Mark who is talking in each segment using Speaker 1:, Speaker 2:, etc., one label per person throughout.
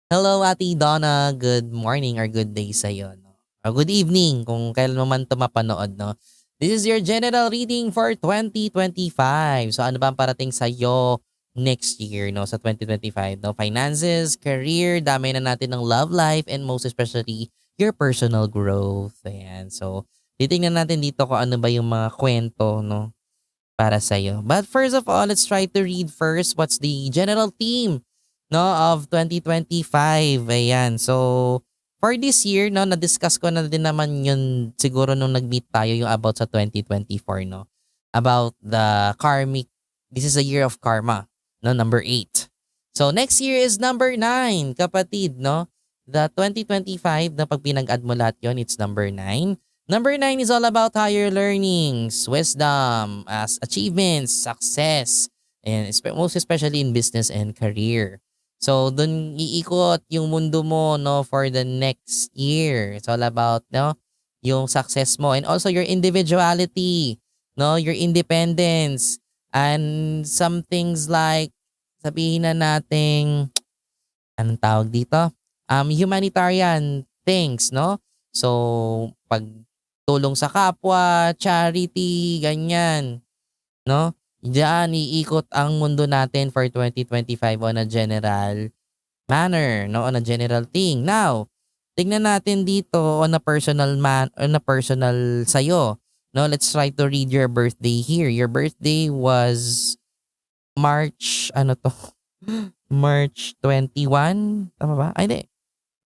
Speaker 1: Hello, Ate Donna. Good morning or good day sa'yo, 'no? Or good evening kung kailan mo man 'to mapanood, 'no? This is your general reading for 2025. So ano ba ang parating sa'yo next year, 'no, sa 2025, 'no? Finances, career, damay na natin ng love life, and most especially your personal growth, ayan. So titingnan natin dito kung ano ba yung mga kwento, 'no, para sa'yo. But first of all, let's try to read first what's the general theme, no, of 2025. Ayan. So, for this year, no, na-discuss ko na din naman yun siguro nung nag-meet tayo yung about sa 2024, no? About the karmic, this is a year of karma, no, number 8. So, next year is number 9, kapatid, no? The 2025, na pag pinag-add mo lahat yun, it's number 9. Number 9 is all about higher learnings, wisdom, as achievements, success, and most especially in business and career. So, dun iikot yung mundo mo, no, for the next year. It's all about, no, yung success mo and also your individuality, no, your independence, and some things like, sabihin na nating, anong tawag dito? Humanitarian things, no? So, pagtulong sa kapwa, charity, ganyan, no? Diyan iikot ang mundo natin for 2025 on a general manner, no? On a general thing. Now, tignan natin dito on a personal sayo. No, let's try to read your birthday here. Your birthday was March, ano to? March 21? Tama ba? Ay, hindi.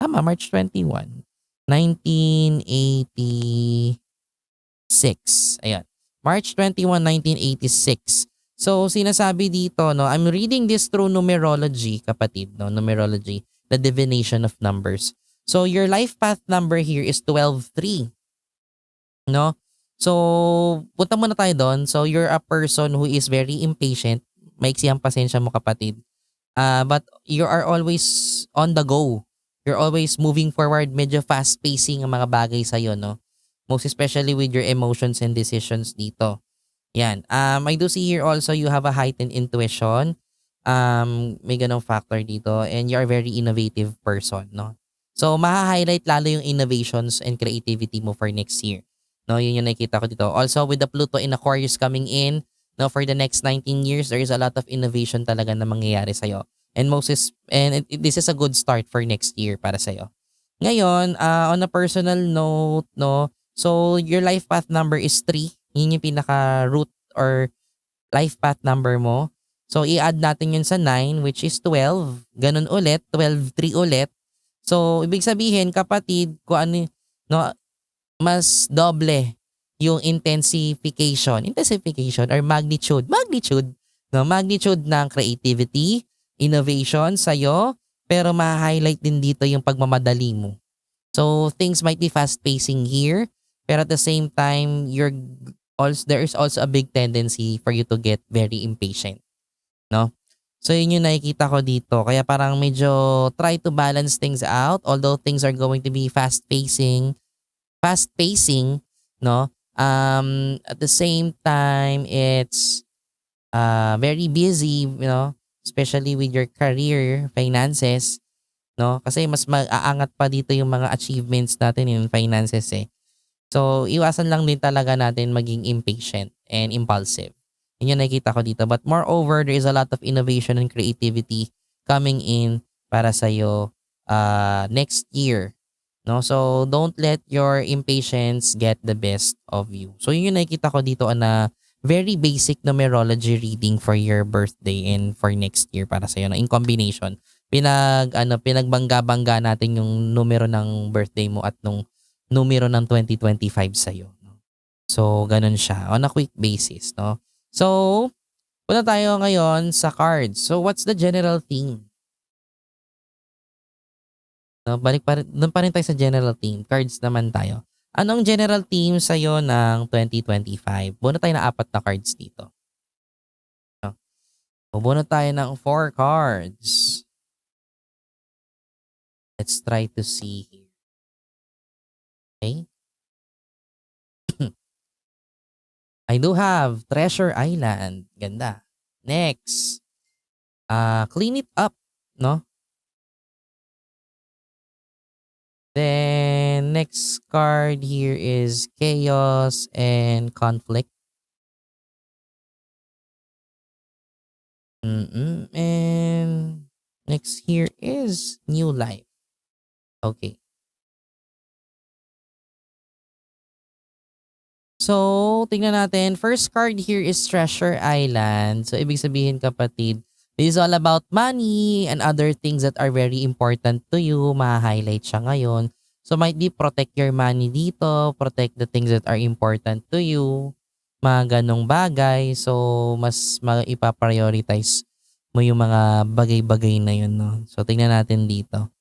Speaker 1: Tama, March 21. 1986. Ayan. March 21, 1986. So, sinasabi dito, no, I'm reading this through numerology, kapatid, no, numerology, the divination of numbers. So, your life path number here is 12-3, no? So, punta muna tayo doon. So, you're a person who is very impatient. Maiksi ang pasensya mo, kapatid. But you are always on the go. You're always moving forward, medyo fast pacing ang mga bagay sa'yo, no? Most especially with your emotions and decisions dito. Yan. I do see here also you have a heightened intuition. May ganong factor dito and you are very innovative person, no? So, maha-highlight lalo yung innovations and creativity mo for next year. No, yun yung nakikita ko dito. Also, with the Pluto in Aquarius coming in, no, for the next 19 years, there is a lot of innovation talaga na mangyayari sa'yo. This is a good start for next year para sa'yo. Ngayon, on a personal note, no, so your life path number is 3. Yun yung pinaka-root or life path number mo. So, i-add natin yun sa 9, which is 12. Ganun ulit, 12, 3 ulit. So, ibig sabihin, kapatid, kung ano, no, mas doble yung intensification or magnitude, no, magnitude ng creativity, innovation sa'yo, pero ma-highlight din dito yung pagmamadali mo. So things might be fast pacing here, pero at the same time, there is also a big tendency for you to get very impatient, no? So yun yung nakikita ko dito. Kaya parang medyo try to balance things out, although things are going to be fast pacing, no? At the same time, it's very busy, especially with your career, finances, no? Kasi mas mag-aangat pa dito yung mga achievements natin in finances eh. So, iwasan lang din talaga natin maging impatient and impulsive. Yun yung nakikita ko dito. But moreover, there is a lot of innovation and creativity coming in para sa'yo next year. No? So, don't let your impatience get the best of you. So, yun yung nakikita ko dito na very basic numerology reading for your birthday and for next year para sa'yo. No? In combination, pinagbangga-bangga natin yung numero ng birthday mo at nung numero ng 2025 sa'yo. No? So, ganun siya on a quick basis. No? So, punta tayo ngayon sa cards. So, what's the general theme? No, balik pa rin do'n pa rin tayo sa general theme, cards naman tayo. Anong general theme sa'yo ng 2025? Buo tayo ng 4 na cards dito, 'no. So, buo tayo ng 4 cards. Let's try to see here, okey. I do have Treasure Island, ganda. Next, Clean It Up, 'no. next card here is chaos and conflict. And next here is new life. Okay. So, tingnan natin. First card here is Treasure Island. So, ibig sabihin kapatid, this is all about money and other things that are very important to you. Ma-highlight siya ngayon. So, might be protect your money dito, protect the things that are important to you, mga ganong bagay. So, mas ipaprioritize mo yung mga bagay-bagay na yun. No? So, tingnan natin dito.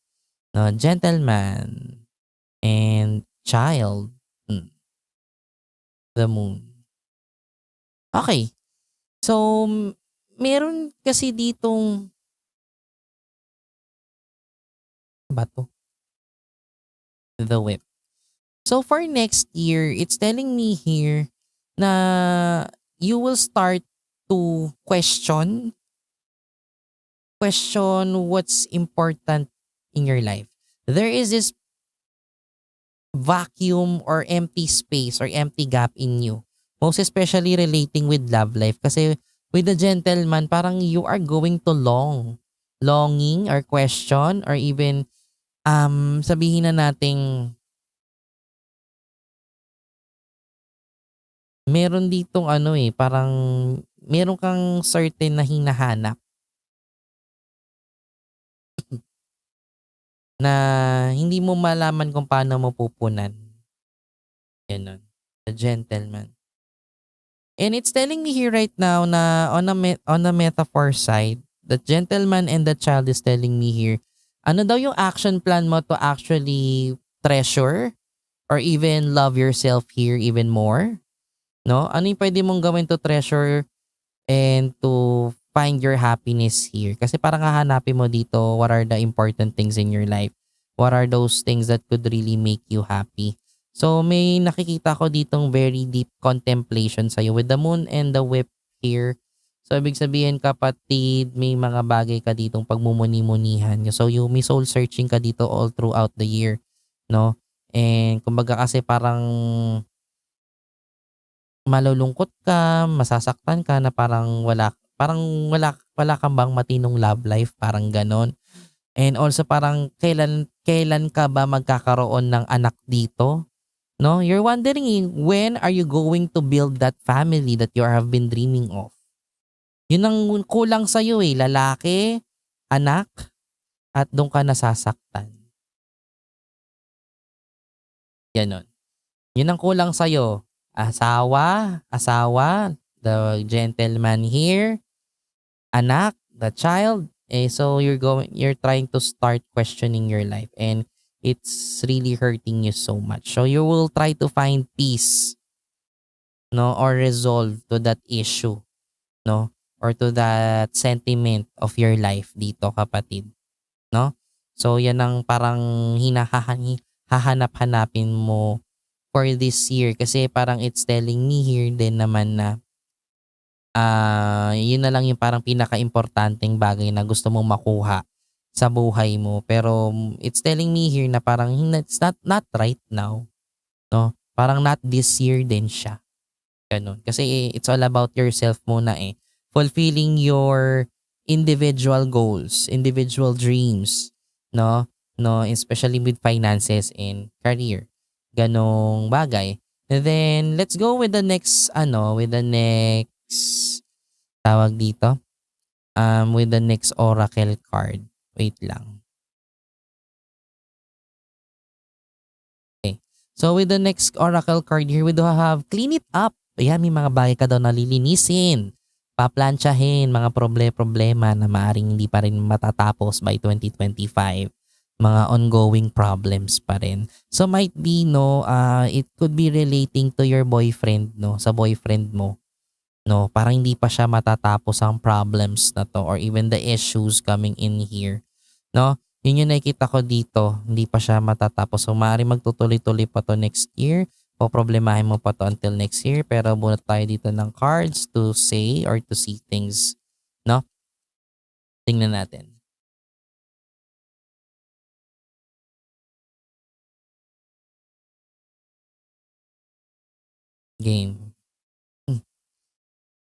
Speaker 1: No? Gentleman and child. The moon. Okay. So, meron kasi ditong ba 'to? The whip. So, for next year, it's telling me here na you will start to question what's important in your life. There is this vacuum or empty space or empty gap in you. Most especially relating with love life. Kasi with the gentleman, parang you are going to longing or question or even sabihin na nating meron ditong ano eh, parang meron kang certain na hinahanap na hindi mo malaman kung paano mo pupunan. Ganun. The gentleman. And it's telling me here right now na on a metaphor side, the gentleman and the child is telling me here, ano daw yung action plan mo to actually treasure or even love yourself here even more? No? Ano yung pwede mong gawin to treasure and to find your happiness here? Kasi parang hahanapin mo dito what are the important things in your life. What are those things that could really make you happy? So may nakikita ko ditong very deep contemplation sa'yo with the moon and the whip here. So ibig sabihin kapatid, may mga bagay ka ditong pagmumuni-munihan. So may soul searching ka dito all throughout the year. No? And kumbaga kasi malulungkot ka, masasaktan ka na parang wala kang bang matinong love life, parang gano'n. And also parang kailan ka ba magkakaroon ng anak dito? No? You're wondering when are you going to build that family that you have been dreaming of? Yun ang kulang sa iyo eh, lalaki, anak, at doon ka nasasaktan. Ganon. Yun ang kulang sa iyo. Asawa, the gentleman here, anak, the child. So you're trying to start questioning your life and it's really hurting you so much. So you will try to find peace, no, or resolve to that issue, no, or to that sentiment of your life dito kapatid, no? So yan ang parang hahanap-hanapin mo for this year kasi parang it's telling me here din naman na yun na lang yung parang pinaka-importanteng bagay na gusto mong makuha sa buhay mo. Pero it's telling me here na parang it's not right now, no? Parang not this year din siya. Ganun. Kasi it's all about yourself muna eh. Fulfilling your individual goals, individual dreams, no? No, especially with finances and career. Ganong bagay. And then let's go with the next tawag dito. With the next oracle card. Wait lang. Okay. So with the next oracle card here, we do have clean it up. Ayan, may mga bagay ka daw na lilinisin, paplantsahin, mga problema na maaring hindi pa rin matatapos by 2025. Mga ongoing problems pa rin. So might be, no, it could be relating to your boyfriend, no, sa boyfriend mo. No, parang hindi pa siya matatapos ang problems na to or even the issues coming in here. No? Yun yung nakikita ko dito. Hindi pa siya matatapos. So, maaaring magtutuloy-tuloy pa to next year. Poproblemahin mo pa to until next year. Pero bunot tayo dito ng cards to say or to see things. No? Tingnan natin. game. Hmm.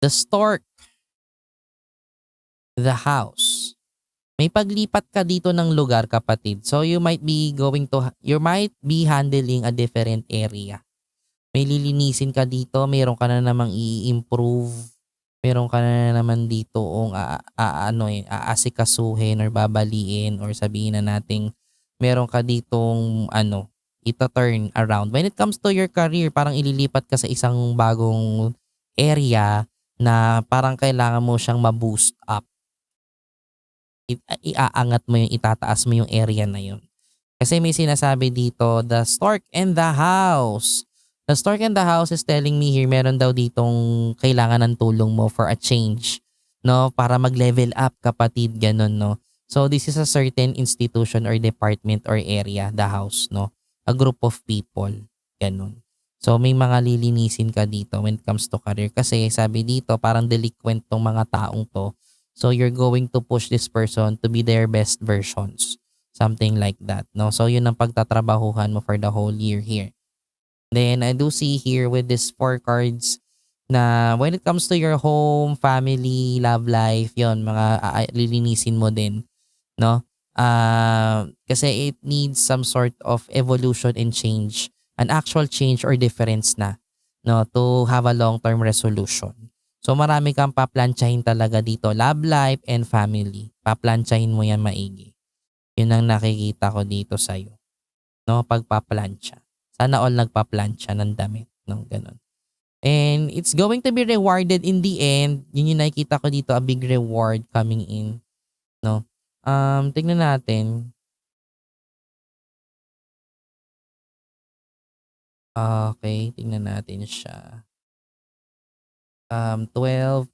Speaker 1: The stork, the house. May paglipat ka dito ng lugar kapatid. So you might be handling a different area. May lilinisin ka dito, meron ka na namang i-improve, meron ka na naman dito aasikasuhin or babaliin or sabihin na nating meron ka ditong ita-turn around. When it comes to your career, parang ililipat ka sa isang bagong area na parang kailangan mo siyang ma-boost up. Iaangat mo yung itataas mo yung area na yun. Kasi may sinasabi dito, the stork and the house. The stork and the house is telling me here, meron daw ditong kailangan ng tulong mo for a change. No? Para mag-level up kapatid, ganun, no? So this is a certain institution or department or area, the house, no? A group of people, ganun. So may mga lilinisin ka dito when it comes to career. Kasi sabi dito, parang delinquent tong mga taong to. So you're going to push this person to be their best versions. Something like that, no? So yun ang pagtatrabahuhan mo for the whole year here. Then I do see here with these four cards na when it comes to your home, family, love life, yon mga lilinisin mo din, no? Kasi it needs some sort of evolution and change, an actual change or difference na, no, to have a long-term resolution. So marami kang paplantsahin talaga dito, love life and family. Paplantsahin mo yan maigi. Yun ang nakikita ko dito sa'yo, no, pagpaplantsa. Sana all nagpaplantsa ng damit, no, gano'n. And it's going to be rewarded in the end. Yun yung nakikita ko dito, a big reward coming in, no. Tignan natin. Okay, tignan natin siya. 12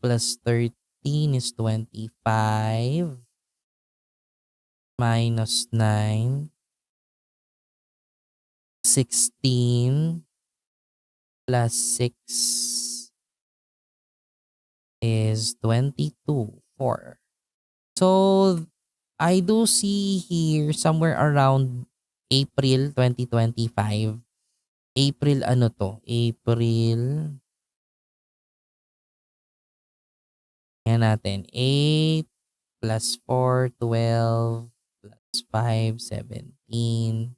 Speaker 1: plus 13 is 25 minus 9, 16 plus 6 is 22, 4. So, I do see here somewhere around April 2025. April ano to? April, yan natin. 8 plus 4, 12 plus 5, 17.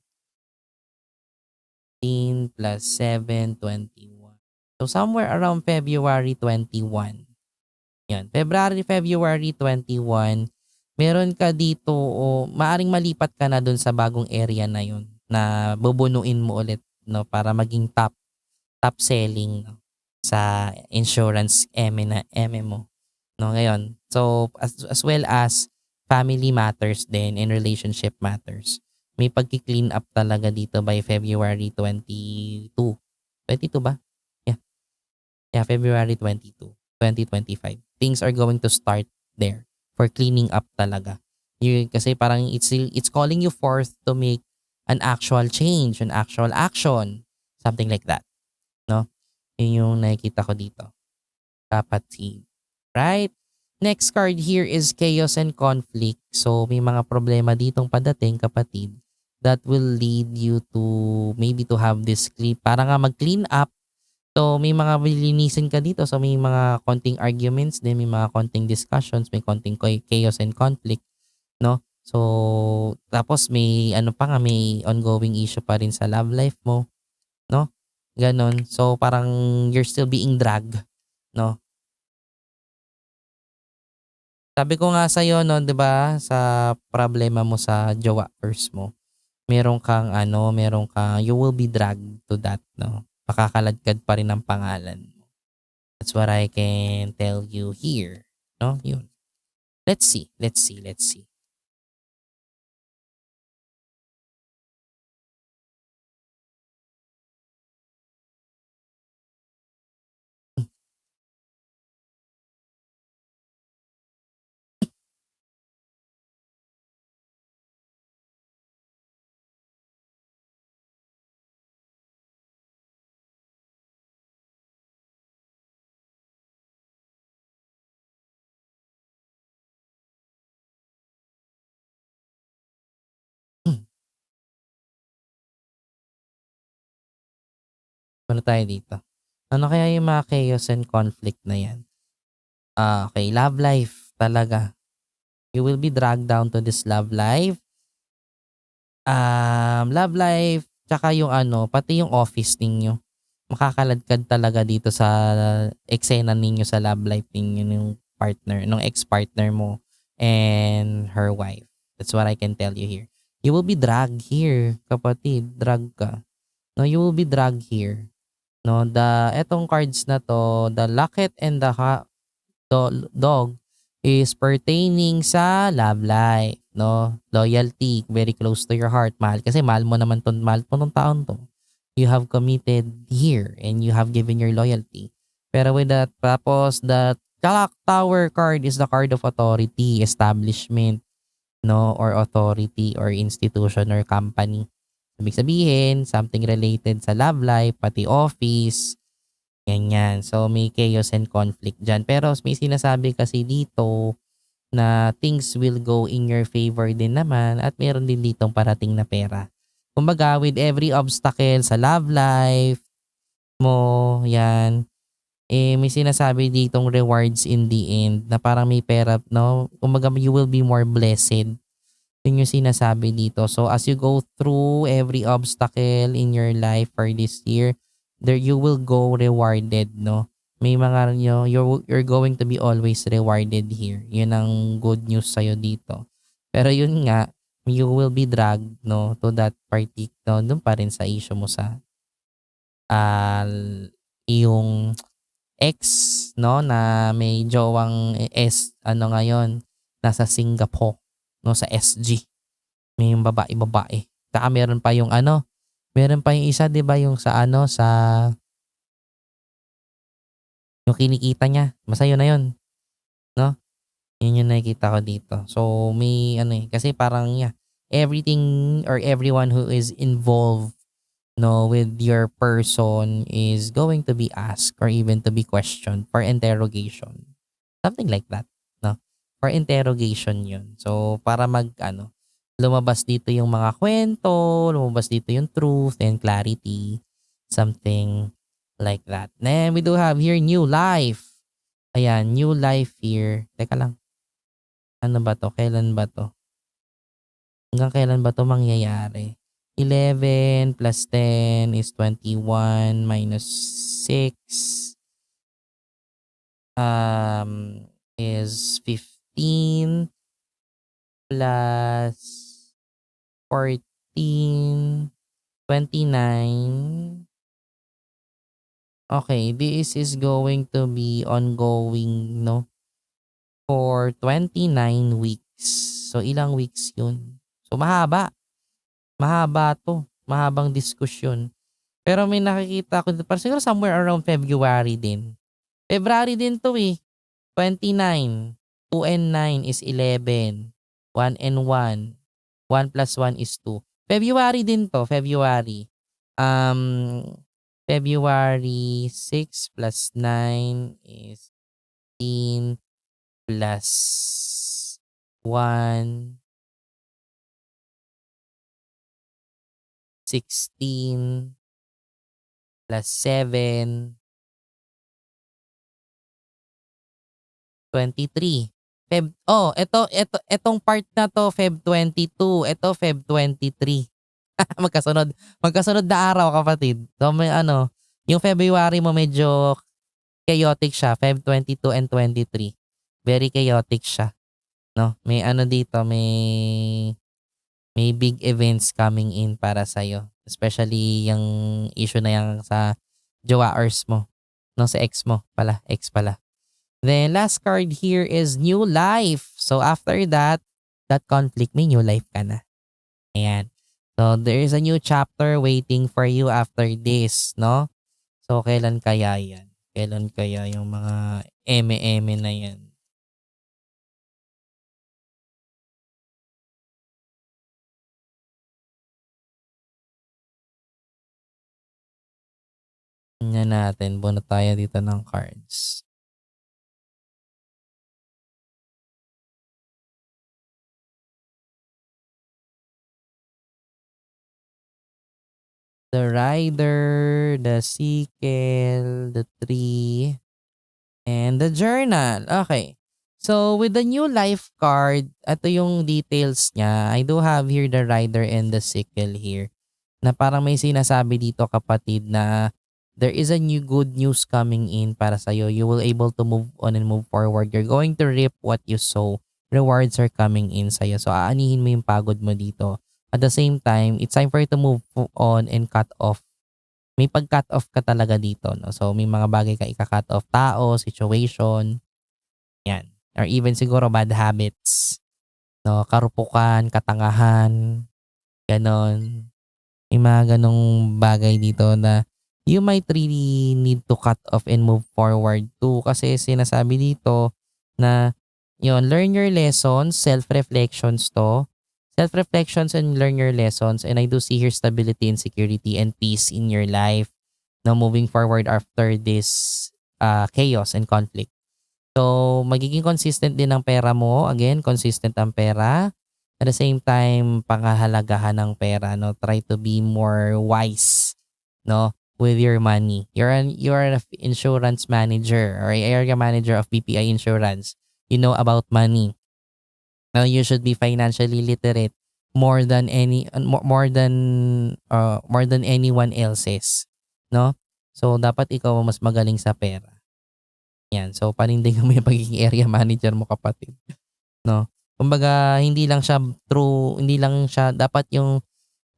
Speaker 1: 15 plus 7, 21. So, somewhere around February 21. Yan. February 21, meron ka dito o maaring malipat ka na dun sa bagong area na yun na bubunuin mo ulit, no, para maging top selling, no, sa insurance eme mo, no, ngayon. So as well as family matters din and relationship matters. May pagki-clean up talaga dito by February 22. 22 ba? Yeah. Yeah, February 22, 2025. Things are going to start there for cleaning up talaga. Kasi parang it's calling you forth to make an actual change, an actual action, something like that, no? Yun yung nakikita ko dito, kapatid. Right? Next card here is chaos and conflict. So may mga problema ditong padating, kapatid, that will lead you to maybe to have this para nga mag-clean up. So may mga lilinisin ka dito. So may mga konting arguments din, may mga konting discussions, may konting chaos and conflict, no? So tapos may ano pa nga, may ongoing issue pa rin sa love life mo, no? Ganon. So parang you're still being dragged, no? Sabi ko nga sa'yo, no, 'di ba, sa problema mo sa jowa first mo, meron kang you will be dragged to that, no? Makakaladkad pa rin ang pangalan mo. That's what I can tell you here, no? Yun. Let's see, let's see, let's see. Ano tayo dito? Ano kaya yung mga chaos and conflict na yan? Okay, love life talaga. You will be dragged down to this love life. Love life, tsaka yung ano, pati yung office ninyo. Makakaladkad talaga dito sa eksena ninyo sa love life ninyo yung partner, nung ex-partner mo and her wife. That's what I can tell you here. You will be dragged here, kapatid. Drag ka. No, you will be dragged here. No, etong cards na to, the locket and the dog is pertaining sa love life, no? Loyalty, very close to your heart. Mahal kasi mahal mo tong taon to. You have committed here and you have given your loyalty. Pero with that, tapos the clock tower card is the card of authority, establishment, no? Or authority or institution or company. Ibig sabihin, something related sa love life, pati office, ganyan. So, may chaos and conflict dyan. Pero may sinasabi kasi dito na things will go in your favor din naman at meron din ditong parating na pera. Kumbaga, with every obstacle sa love life mo, yan, may sinasabi ditong rewards in the end na parang may pera, no? Kumbaga, you will be more blessed. Yun yung sinasabi dito. So as you go through every obstacle in your life for this year, there you will go rewarded, no? May mga you're going to be always rewarded here. Yun ang good news sa'yo dito. Pero yun nga, you will be dragged, no, to that party, no, dun pa rin sa issue mo sa ah, yung ex, no, na may jowang ano ngayon, nasa Singapore, no, sa SG. May yung babae-babae. Tsaka meron pa yung ano, meron pa yung isa 'di ba yung sa ano, yung kinikita niya, basta yun na yun, 'no? Yun yung nakikita ko dito. So may ano, kasi parang everything or everyone who is involved, no, with your person is going to be asked or even to be questioned for interrogation. Something like that, 'no? For interrogation 'yun. So, para mag-ano, lumabas dito yung mga kwento, lumabas dito yung truth and clarity, something like that. Then we do have here new life. Ayan, new life here. Teka lang, ano ba 'to, kailan ba 'to? Hanggang kailan ba 'to mangyayari? 11 plus 10 is 21 minus 6, is 15 plus 14, 29. Okay, this is going to be ongoing, no, for 29 weeks. So, ilang weeks yun? So, mahaba. Mahaba to. Mahabang diskusyon. Pero may nakikita ko dito, parang siguro somewhere around February din. February din to eh. 29. 2 and 9 is 11. 1 and 1. 1 plus 1 is 2. February din to, February. Um, February 6 plus 9 is 15 plus 1, 16 plus 7, 23. Etong part na to, Feb 22. Ito, Feb 23. Magkasunod. Magkasunod na araw, kapatid. So, may ano, yung February mo medyo chaotic siya. Feb 22 and 23. Very chaotic siya. No? May ano dito, may big events coming in para sa'yo. Especially yung issue na yung sa jowaers mo. No, sa ex mo pala. Ex pala. Then last card here is new life. So after that, that conflict, may new life ka na. Ayan. So there is a new chapter waiting for you after this, no? So kailan kaya yan? Kailan kaya yung mga eme-eme na yan? Tingnan natin. Bunot tayo dito ng cards. The rider, the sickle, the tree, and the journal. Okay. So, with the new life card, ito yung details niya. I do have here the rider and the sickle here. Na parang may sinasabi dito kapatid na there is a new good news coming in para sa'yo. You will able to move on and move forward. You're going to reap what you sow. Rewards are coming in sa'yo. So, aanihin mo yung pagod mo dito. At the same time, it's time for you to move on and cut off. May pag-cut off ka talaga dito. No? So, may mga bagay ka ika-cut off. Tao, situation, yan. Or even siguro bad habits. No? Karupukan, katangahan, ganon. May mga ganong bagay dito na you might really need to cut off and move forward to. Kasi sinasabi dito na yun, learn your lessons, self-reflections to. Self-reflections and learn your lessons. And I do see here stability and security and peace in your life. Now moving forward after this chaos and conflict. So, magiging consistent din ang pera mo. Again, consistent ang pera. At the same time, pangahalagahan ng pera, no? Try to be more wise, no? With your money. You're an insurance manager or area manager of BPI Insurance. You know about money. Now, you should be financially literate more than more than anyone else's, no? So, dapat ikaw ang mas magaling sa pera. Yan, so panindigan mo yung pagiging area manager mo kapatid, 'no? Kumbaga hindi lang siya dapat yung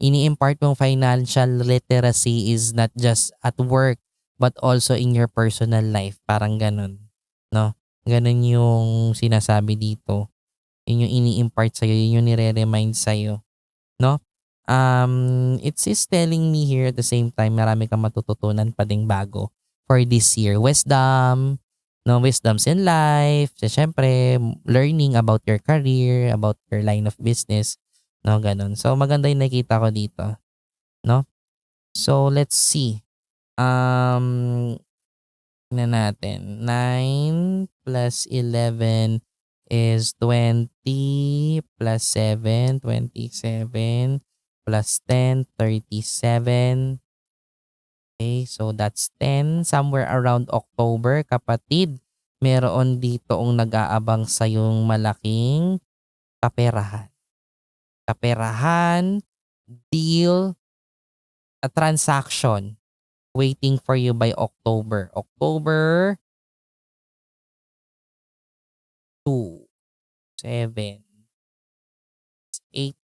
Speaker 1: ini-impart mong financial literacy is not just at work but also in your personal life, parang gano'n, 'no? Gano'n yung sinasabi dito. Yun yung ini-impart sa'yo, yun yung nire-remind sa'yo, 'no? It is telling me here at the same time marami kang matututunan pa ding bago for this year. Wisdom, no, wisdoms in life. So, syempre, learning about your career, about your line of business, no, ganun. So, maganda yung nakita ko dito, no? So, let's see. Um, tingnan natin. 9 plus 11 is 20 plus 7, 27 plus 10, 37. Okay, so that's 10 somewhere around October, kapatid. Meron ditong nag-aabang sa yung malaking kaperahan. Kaperahan, deal, a transaction waiting for you by October. October 2, 7, 8.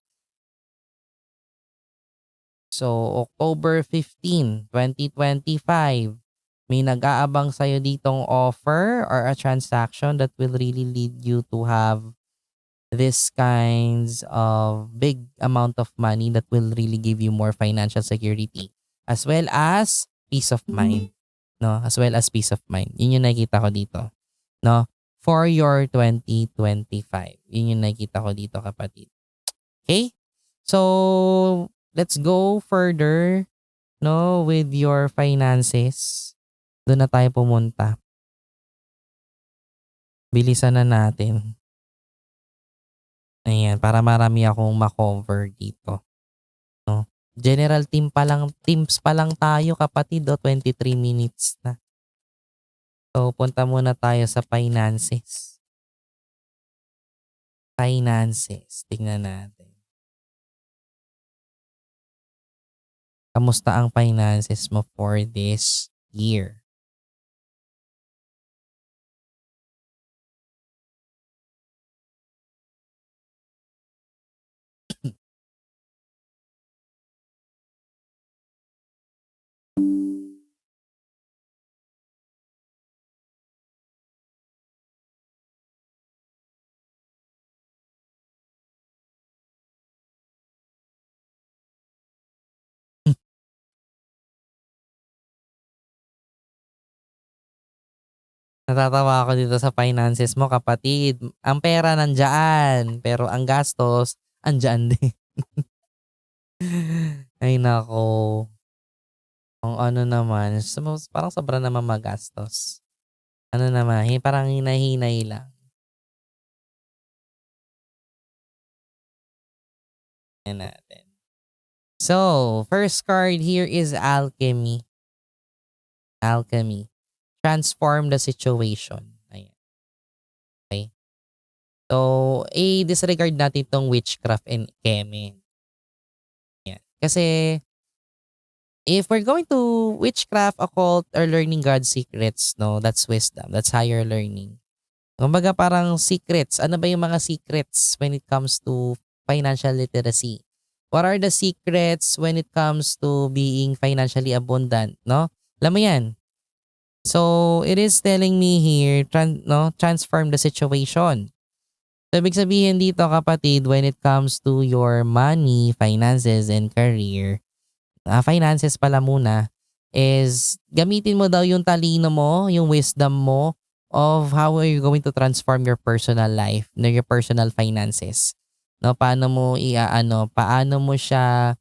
Speaker 1: So, October 15, 2025, may nag-aabang sa'yo ditong offer or a transaction that will really lead you to have this kinds of big amount of money that will really give you more financial security as well as peace of mind, no? As well as peace of mind. Yun yung nakikita ko dito, no? For your 2025. Yun yung nakikita ko dito, kapatid. Okay? So, let's go further, no, with your finances. Doon na tayo pumunta. Bilisan na natin. Ayan, para marami akong ma-cover dito, no? General teams pa lang tayo, kapatid, 23 minutes na. So, punta muna tayo sa finances. Finances, tingnan natin. Kamusta ang finances mo for this year? Natatawa ako dito sa finances mo, kapatid. Ang pera nandyan, pero ang gastos andyan din. Ay nako. Ang ano naman, parang sobra naman magastos. Ano naman, parang hinay-hinay lang. Yan natin. So, first card here is Alchemy. Alchemy. Transform the situation. Ayan. Okay. So, i-disregard natin tong witchcraft and keme. Yan. Kasi, if we're going to witchcraft, occult, or learning God's secrets, no, that's wisdom. That's higher learning. Kumbaga parang secrets. Ano ba yung mga secrets when it comes to financial literacy? What are the secrets when it comes to being financially abundant, no? Alam mo yan. So, it is telling me here, no, transform the situation. So, ibig sabihin dito kapatid, when it comes to your money, finances, and career, finances pala muna, is gamitin mo daw yung talino mo, yung wisdom mo, of how are you going to transform your personal life, no, your personal finances. No, paano mo paano mo siya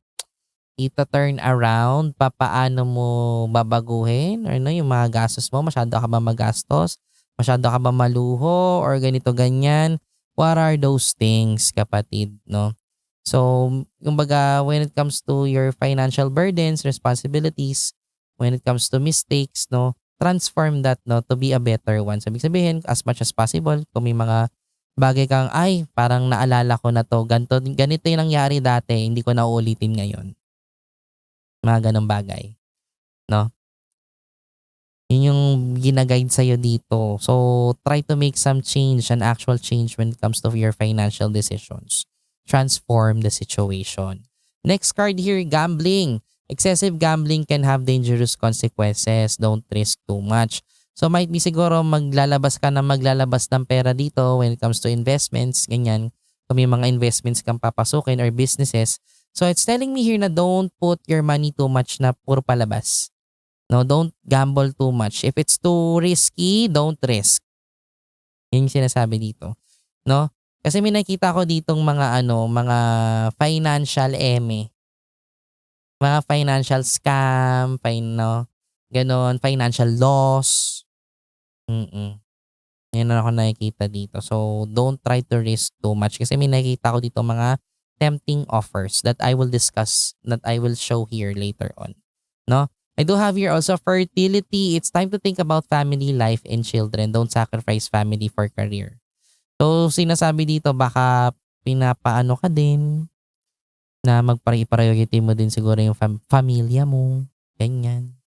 Speaker 1: ita-turn around, paano mo babaguhin or no, yung mga gastos mo, masyado ka ba magastos? Masyado ka ba maluho or ganito ganyan? What are those things, kapatid, no? So, kumbaga, when it comes to your financial burdens, responsibilities, when it comes to mistakes, no, transform that, no, to be a better one. So, ibig sabihin, as much as possible, kung may mga bagay kang, ay, parang naalala ko na to, ganito yung nangyari dati, hindi ko na uulitin ngayon. Mga ganong bagay, no? Yun yung gina-guide sa'yo dito. So, try to make some change, an actual change when it comes to your financial decisions. Transform the situation. Next card here, gambling. Excessive gambling can have dangerous consequences. Don't risk too much. So, might be siguro maglalabas ng pera dito when it comes to investments, ganyan. Kung may mga investments kang papasukin or businesses. So, it's telling me here na don't put your money too much na puro palabas. No, don't gamble too much. If it's too risky, don't risk. Yun yung sinasabi dito. No? Kasi may nakita ko ditong mga financial mga financial scam, no? Ganon, financial loss. Yan ako nakikita dito. So, don't try to risk too much. Kasi may nakita ko dito mga tempting offers that I will discuss, that I will show here later on. No? I do have here also fertility. It's time to think about family life and children. Don't sacrifice family for career. So, sinasabi dito, baka pinapaano ka din na magpari-priority mo din siguro yung pamilya mo. Ganyan.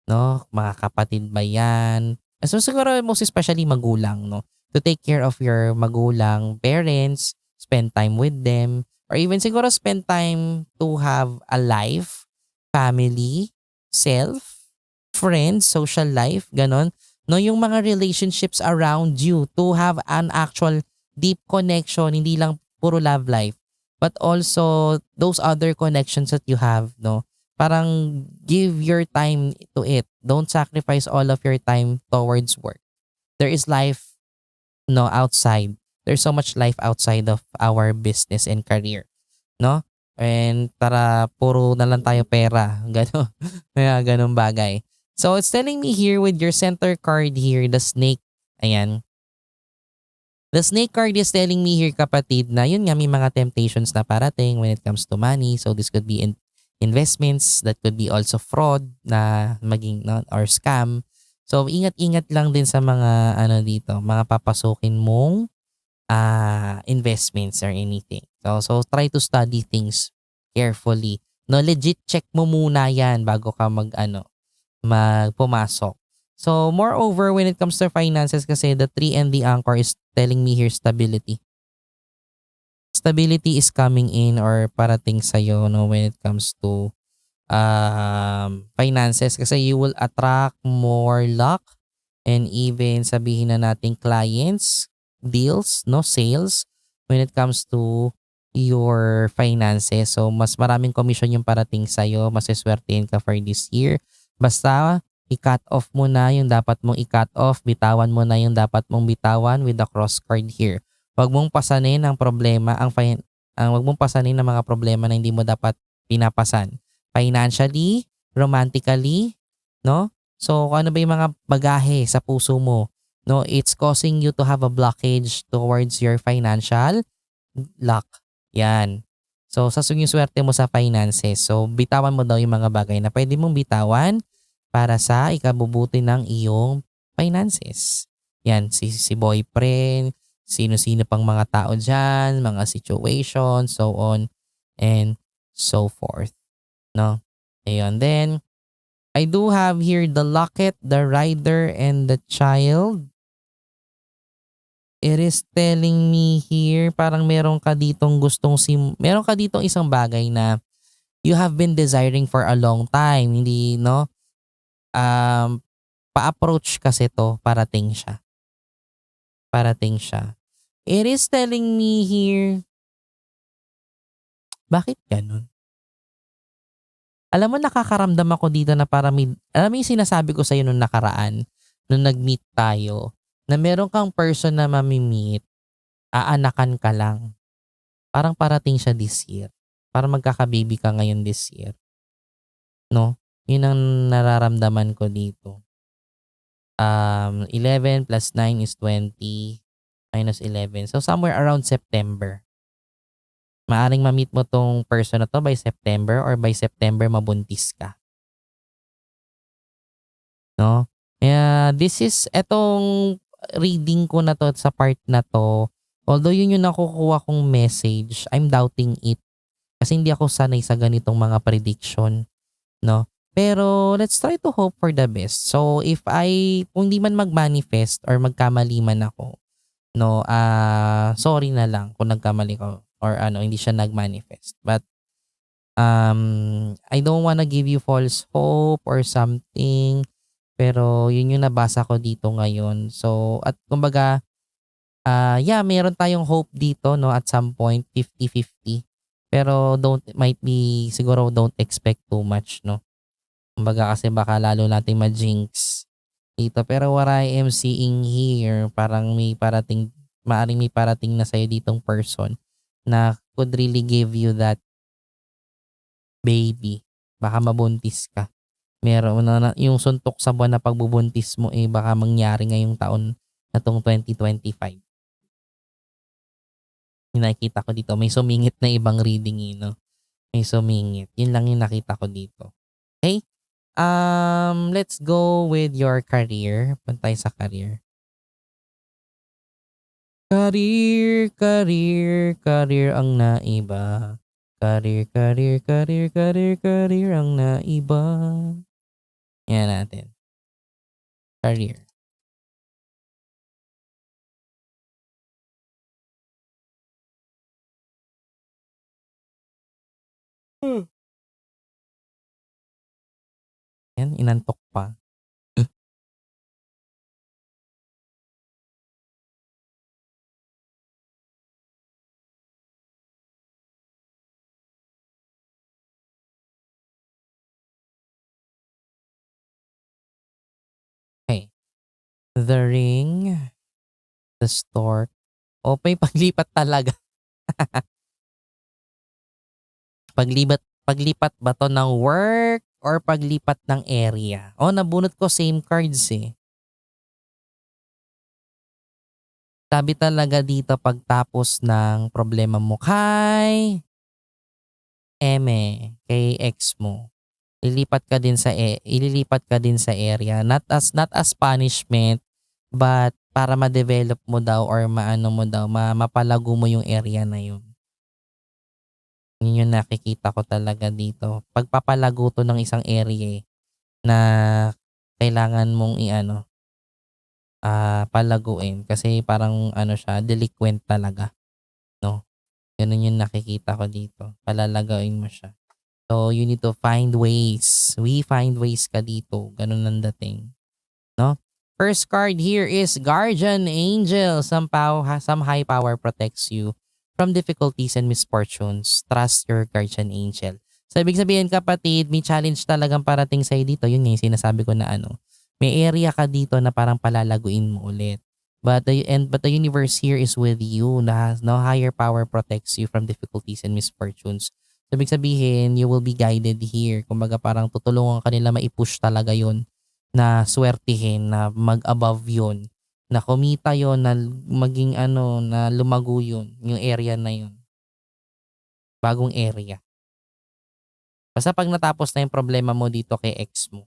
Speaker 1: No? Mga kapatid ba yan? So, siguro most especially magulang, no? To take care of your magulang, parents, spend time with them, or even siguro spend time to have a life, family, self, friends, social life, ganon. No, yung mga relationships around you to have an actual deep connection, hindi lang puro love life, but also those other connections that you have, no? Parang give your time to it. Don't sacrifice all of your time towards work. There is life, no, outside. There's so much life outside of our business and career, no? And tara, puro na lang tayo pera. Gano'n. Kaya ganun bagay. So, it's telling me here with your center card here, the snake. Ayan. The snake card is telling me here, kapatid, na yun nga, may mga temptations na parating when it comes to money. So, this could be investments. That could be also fraud na maging, no, or scam. So, ingat-ingat lang din sa mga, dito, mga papasukin mong investments or anything. So try to study things carefully. No, legit check mo muna yan bago ka magpumasok. So moreover, when it comes to finances kasi the 3 and the anchor is telling me here stability. Stability is coming in or parating sa'yo, no, when it comes to finances kasi you will attract more luck and even sabihin na nating clients, deals, no, sales when it comes to your finances. So, mas maraming commission yung parating sa'yo. Mas siswertein ka for this year. Basta, i-cut off mo na yung dapat mong i-cut off. Bitawan mo na yung dapat mong bitawan with the cross card here. Huwag mong pasanin ang problema, huwag mong pasanin ang mga problema na hindi mo dapat pinapasan. Financially, romantically, no? So, kung ano ba yung mga bagahe sa puso mo, no, it's causing you to have a blockage towards your financial luck. Yan. So, yung swerte mo sa finances. So, bitawan mo daw yung mga bagay na pwede mong bitawan para sa ikabubuti ng iyong finances. Yan, si boyfriend, sino-sino pang mga tao dyan, mga situation, so on and so forth. No? Ayun. Then, I do have here the locket, the rider, and the child. It is telling me here parang meron ka ditong isang bagay na you have been desiring for a long time. Hindi, no? Um, pa-approach kasi to, parating siya. Parating siya. It is telling me here, bakit ganun? Alam mo, nakakaramdam ako dito na alam mo yung sinasabi ko sa'yo nung nakaraan, nung nag-meet tayo, na meron kang person na mamimit, aanakan ka lang. Parang parating siya this year. Parang magkaka-baby ka ngayon this year. No? Yun ang nararamdaman ko dito. 11 plus 9 is 20 minus 11. So somewhere around September. Maaring ma-meet mo tong person na to by September or by September mabuntis ka. No? Kaya etong reading ko na to sa part na to, although yun yung nakukuha kong message, I'm doubting it. Kasi hindi ako sanay sa ganitong mga prediction. No? Pero let's try to hope for the best. So kung di man mag-manifest or magkamali man ako, no, sorry na lang kung nagkamali ko or hindi siya nag-manifest. But I don't wanna give you false hope or something. Pero yun yung nabasa ko dito ngayon. So at kumbaga, yeah, meron tayong hope dito, no, at some point 50-50. Pero siguro don't expect too much, no. Kumbaga kasi baka lalo nating ma-jinx dito. Pero what I am seeing here, parang maaring may parating na sa'yo ditong person na could really give you that baby. Baka mabuntis ka. Meron yung suntok sa buwan na pagbubuntis mo baka mangyari ngayong taon na tong 2025. Yung nakikita ko dito, may sumingit na ibang reading no? May sumingit. Yun lang yung nakita ko dito. Okay? Let's go with your career. Punta tayo sa career. Career, career, career ang naiba. Career, career, career, career, career ang naiba. Yan natin. Career. Yan, inantok pa. Okay. The ring, the stork. O, may paglipat talaga. Paglipat ba to ng work or paglipat ng area? O, nabunot ko same cards Sabi talaga dito pagtapos ng problema mo kay kay ex mo. Ililipat ka din sa area, not as punishment, but para ma-develop mo daw or maano mo daw, mapalago mo yung area na yun. Yun yung nakikita ko talaga dito. Pagpapalago to ng isang area na kailangan mong palaguin kasi parang siya, delinquent talaga, no? Ganun yung nakikita ko dito. Palalagain mo siya. So, you need to find ways. We find ways ka dito. Ganun ang dating. No? First card here is Guardian Angel. Some high power protects you from difficulties and misfortunes. Trust your Guardian Angel. So, ibig sabihin kapatid, may challenge talagang parating sa'yo dito. Yun yung sinasabi ko na may area ka dito na parang palalaguin mo ulit. But the universe here is with you. No higher power protects you from difficulties and misfortunes. So, ibig sabihin, you will be guided here. Kumbaga parang tutulungan ka nila maipush talaga yon na swertihin, na mag-above yon, na kumita yon, na maging na lumago yun, yung area na yun. bagong area. Basta 'pag natapos na yung problema mo dito kay ex mo,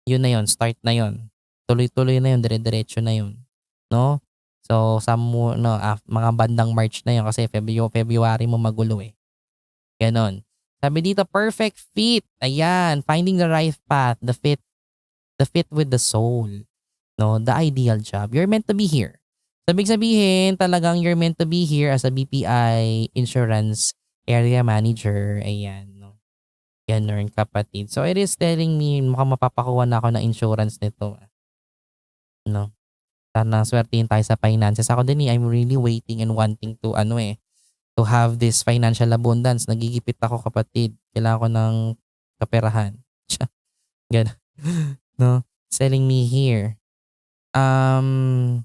Speaker 1: yun na yun, start na yun. Tuloy-tuloy na yun, dire-diretso na yun, 'no? So, no, mga bandang March na yun kasi February mo magulo, eh, gano'n. Sabi dito, perfect fit, ayan, finding the right path, the fit with the soul, 'no, the ideal job. You're meant to be here. So, ibig sabihin talagang you're meant to be here as a BPI insurance area manager, ayan, 'no. Gano'n kapatid. So, it is telling me mukhang mapapakuha na ako ng insurance nito, 'no. Sana swertehin tayo sa finances. Ako din, I'm really waiting and wanting to ano, to have this financial abundance. Nagigipit ako kapatid. Kailangan ko ng kaperahan. Gano'n, 'no. It's telling me here, um,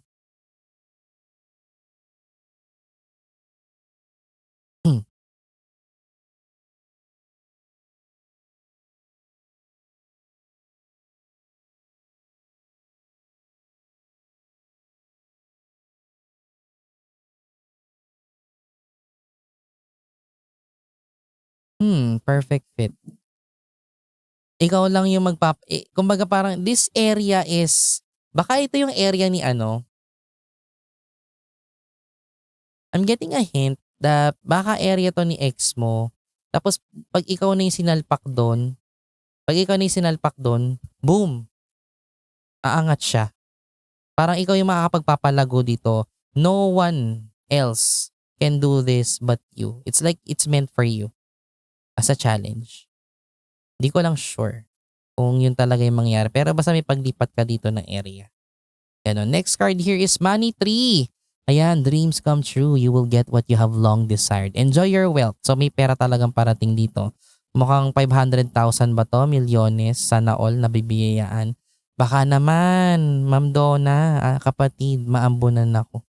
Speaker 1: perfect fit. Ikaw lang yung kumbaga parang this area is baka ito yung area ni ano, I'm getting a hint that baka area 'to ni ex mo. Tapos 'pag ikaw na yung sinalpak dun, 'pag ikaw na yung sinalpak dun, boom, aangat siya. Parang ikaw yung makakapagpapalago dito. No one else can do this but you. It's like it's meant for you as a challenge. Di ko lang sure kung yun talaga yung mangyari. Pero basta may paglipat ka dito ng area. Ganon. Next card here is Money Tree. Ayan, dreams come true. You will get what you have long desired. Enjoy your wealth. So may pera talagang parating dito. Mukhang 500,000 ba to? Milyones. Sana all nabibiyayaan. Baka naman, Ma'am Donna, kapatid, maambunan ako.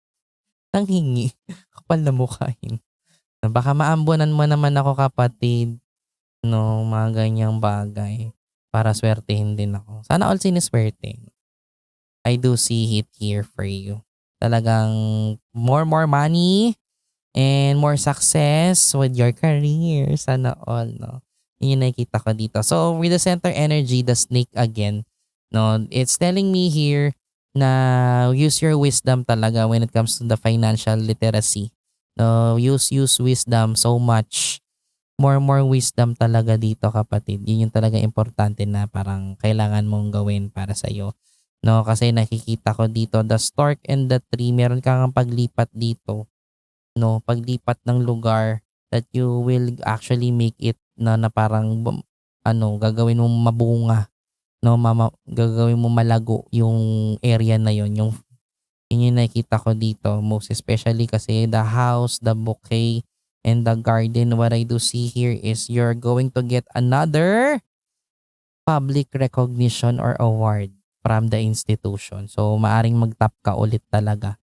Speaker 1: Nanghingi. Kapal na mukhain. Baka maambunan mo naman ako kapatid. No, mga ganyang bagay. Para swertehin din ako. Sana all siniswerte. I do see it here for you. Talagang more money and more success with your career. Sana all, no? Yun yung nakikita ko dito. So, with the center energy, the snake again, no? It's telling me here na use your wisdom talaga when it comes to the financial literacy. No, use wisdom so much. More wisdom talaga dito kapatid. Yun yung talaga importante na parang kailangan mong gawin para sa iyo. No, kasi nakikita ko dito the stork and the tree, meron kang paglipat dito, no, paglipat ng lugar that you will actually make it na parang gagawin mo mabunga, no, gagawin mo malago yung area na yon, yun yung nakikita ko dito most especially kasi the house, the bouquet, and the garden. What I do see here is you're going to get another public recognition or award from the institution. So, maaring mag-top ka ulit talaga.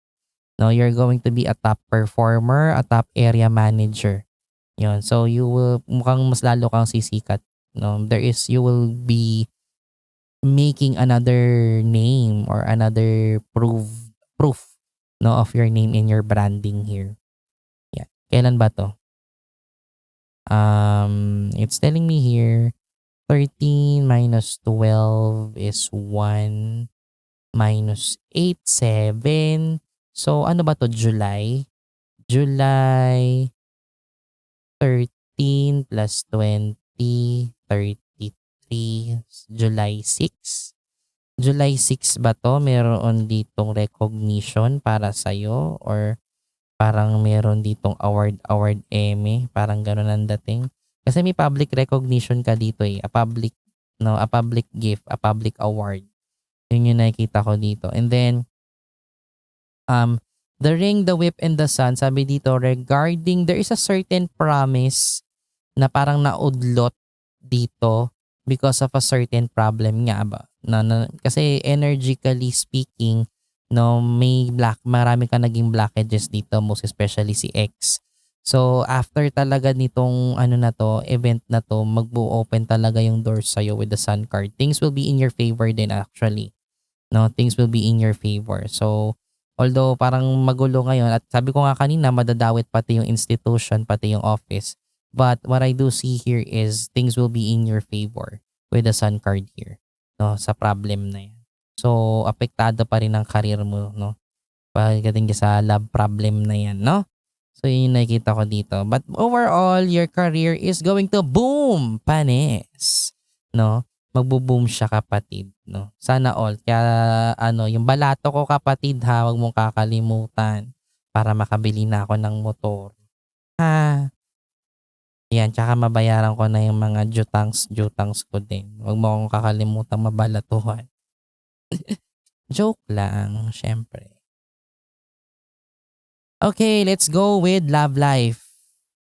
Speaker 1: No, you're going to be a top performer, a top area manager. Yun. So, mukhang mas lalo kang sisikat. No, you will be making another name or another proof, no, of your name in your branding here. Yeah. Kailan ba to? It's telling me here, 13 minus 12 is 1 minus 8, 7. So, ano ba to? July? July 13 plus 20, 33. July 6. July 6 ba to? Meron ditong recognition para sa'yo or parang meron ditong award Emmy? Parang gano'n ang dating. Kasi may public recognition ka dito eh. A public gift, a public award. Yun yung nakikita ko dito. And then, the ring, the whip, and the sun, sabi dito regarding, there is a certain promise na parang naudlot dito because of a certain problem nga ba. Kasi energetically speaking, no, marami ka naging blockages dito, most especially si X. So, after talaga nitong event na to, mag-open talaga yung doors sa'yo with the sun card. Things will be in your favor din actually. No, things will be in your favor. So, Although parang magulo ngayon at sabi ko nga kanina madadawit pati yung institution, pati yung office. But what I do see here is things will be in your favor with the sun card here, no, sa problem na yan. So, apektado pa rin ang career mo, no? Pagdating sa love problem na yan, no? So, yun yung nakikita ko dito. But overall, your career is going to boom, panis, no? Magbo-boom siya kapatid, no? Sana all. Kaya ano, yung balato ko kapatid ha, wag mong kakalimutan para makabili na ako ng motor. Ha? Yan, tsaka mabayaran ko na yung mga jutangs ko din. Wag mo akong kakalimutan mabalatuhan. Joke lang, syempre. Okay, let's go with love life.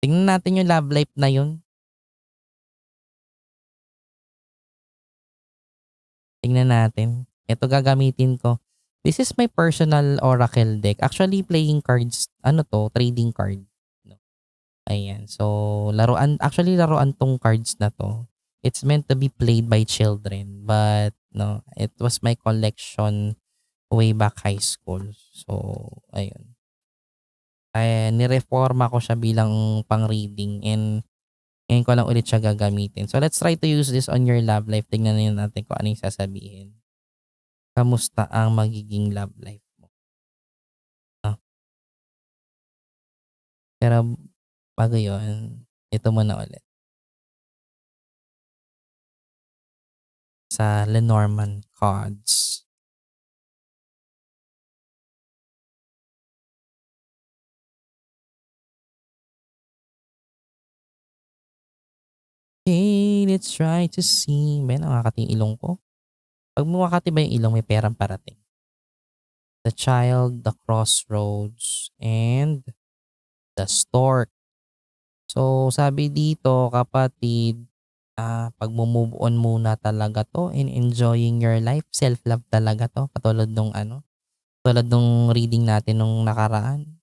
Speaker 1: Tingnan natin yung love life na yun. Tingnan natin. Ito gagamitin ko. This is my personal oracle deck. Actually, playing cards, ano to, trading card. No? Ayan. So, laruan tong cards na to. It's meant to be played by children. But, no, it was my collection way back high school. So, ayun. Nireforma ko siya bilang pang-reading and ngayon ko lang ulit siya gagamitin. So, let's try to use this on your love life. Tingnan natin kung ano yung sasabihin. Kamusta ang magiging love life mo? Ah, pero bago yun, ito muna ulit. Sa Lenormand cards. Okay, let's try to see. May nakakati yung ilong ko. Pag mumakati ba yung ilong, may perang parating. The child, the crossroads, and the stork. So, sabi dito, kapatid, pag-move on muna talaga to and enjoying your life. Self-love talaga to. Katulad nung reading natin nung nakaraan.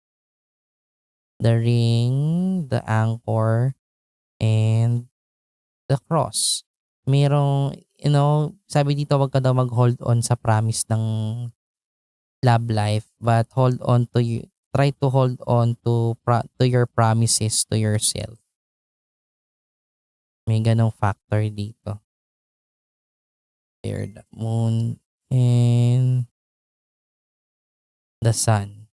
Speaker 1: The ring, the anchor, and the cross. Merong, sabi dito wag ka daw mag-hold on sa promise ng love life, but try to hold on to your promises to yourself. May ganong factor dito. There, the moon and the sun.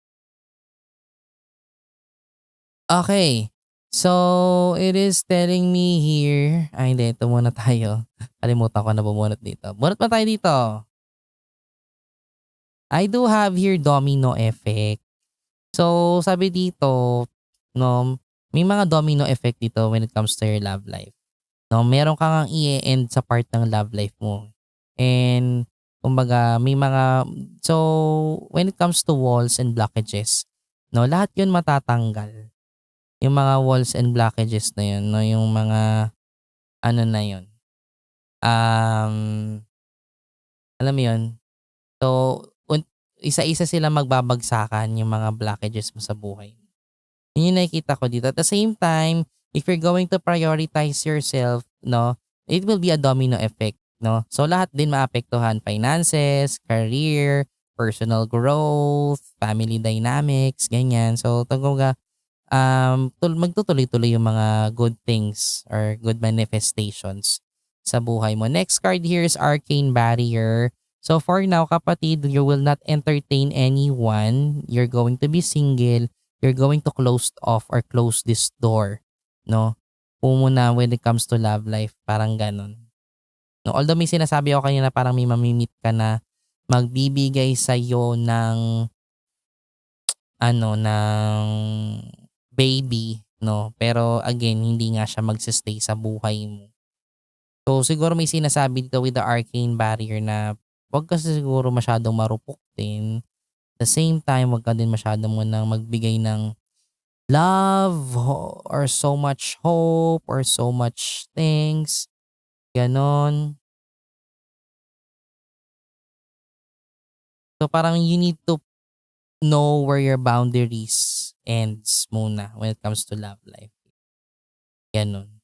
Speaker 1: Okay. So, it is telling me here. Ay, hindi. Ito muna tayo. Kalimutan ko na bumunot dito. Bunot pa tayo dito. I do have here domino effect. So, sabi dito, no, may mga domino effect dito when it comes to your love life. No, meron kang i-end sa part ng love life mo. And, kumbaga, so, when it comes to walls and blockages, no, lahat yun matatanggal. Yung mga walls and blockages na yun, no, yung mga, ano na yun, um, alam mo yun, so, isa-isa sila magbabagsakan yung mga blockages mo sa buhay. Yun yung nakikita ko dito. At the same time, if you're going to prioritize yourself, no, it will be a domino effect, no? So lahat din maapektuhan, finances, career, personal growth, family dynamics, ganyan. So kumbaga, magtutuloy-tuloy yung mga good things or good manifestations sa buhay mo. Next card here is Arcane Barrier. So for now, kapatid, you will not entertain anyone. You're going to be single. You're going to close this door. No? Muna when it comes to love life. Parang ganon. No? Although may sinasabi ako kanina parang may mamimit ka na magbibigay sa'yo ng baby, no? Pero again, hindi nga siya magse-stay sa buhay mo. So siguro may sinasabi dito with the arcane barrier na wag ka siguro masyadong marupok din. The same time, wag ka din masyadong munang magbigay ng love or so much hope or so much things. Ganon. So parang you need to know where your boundaries ends muna when it comes to love life. Ganon.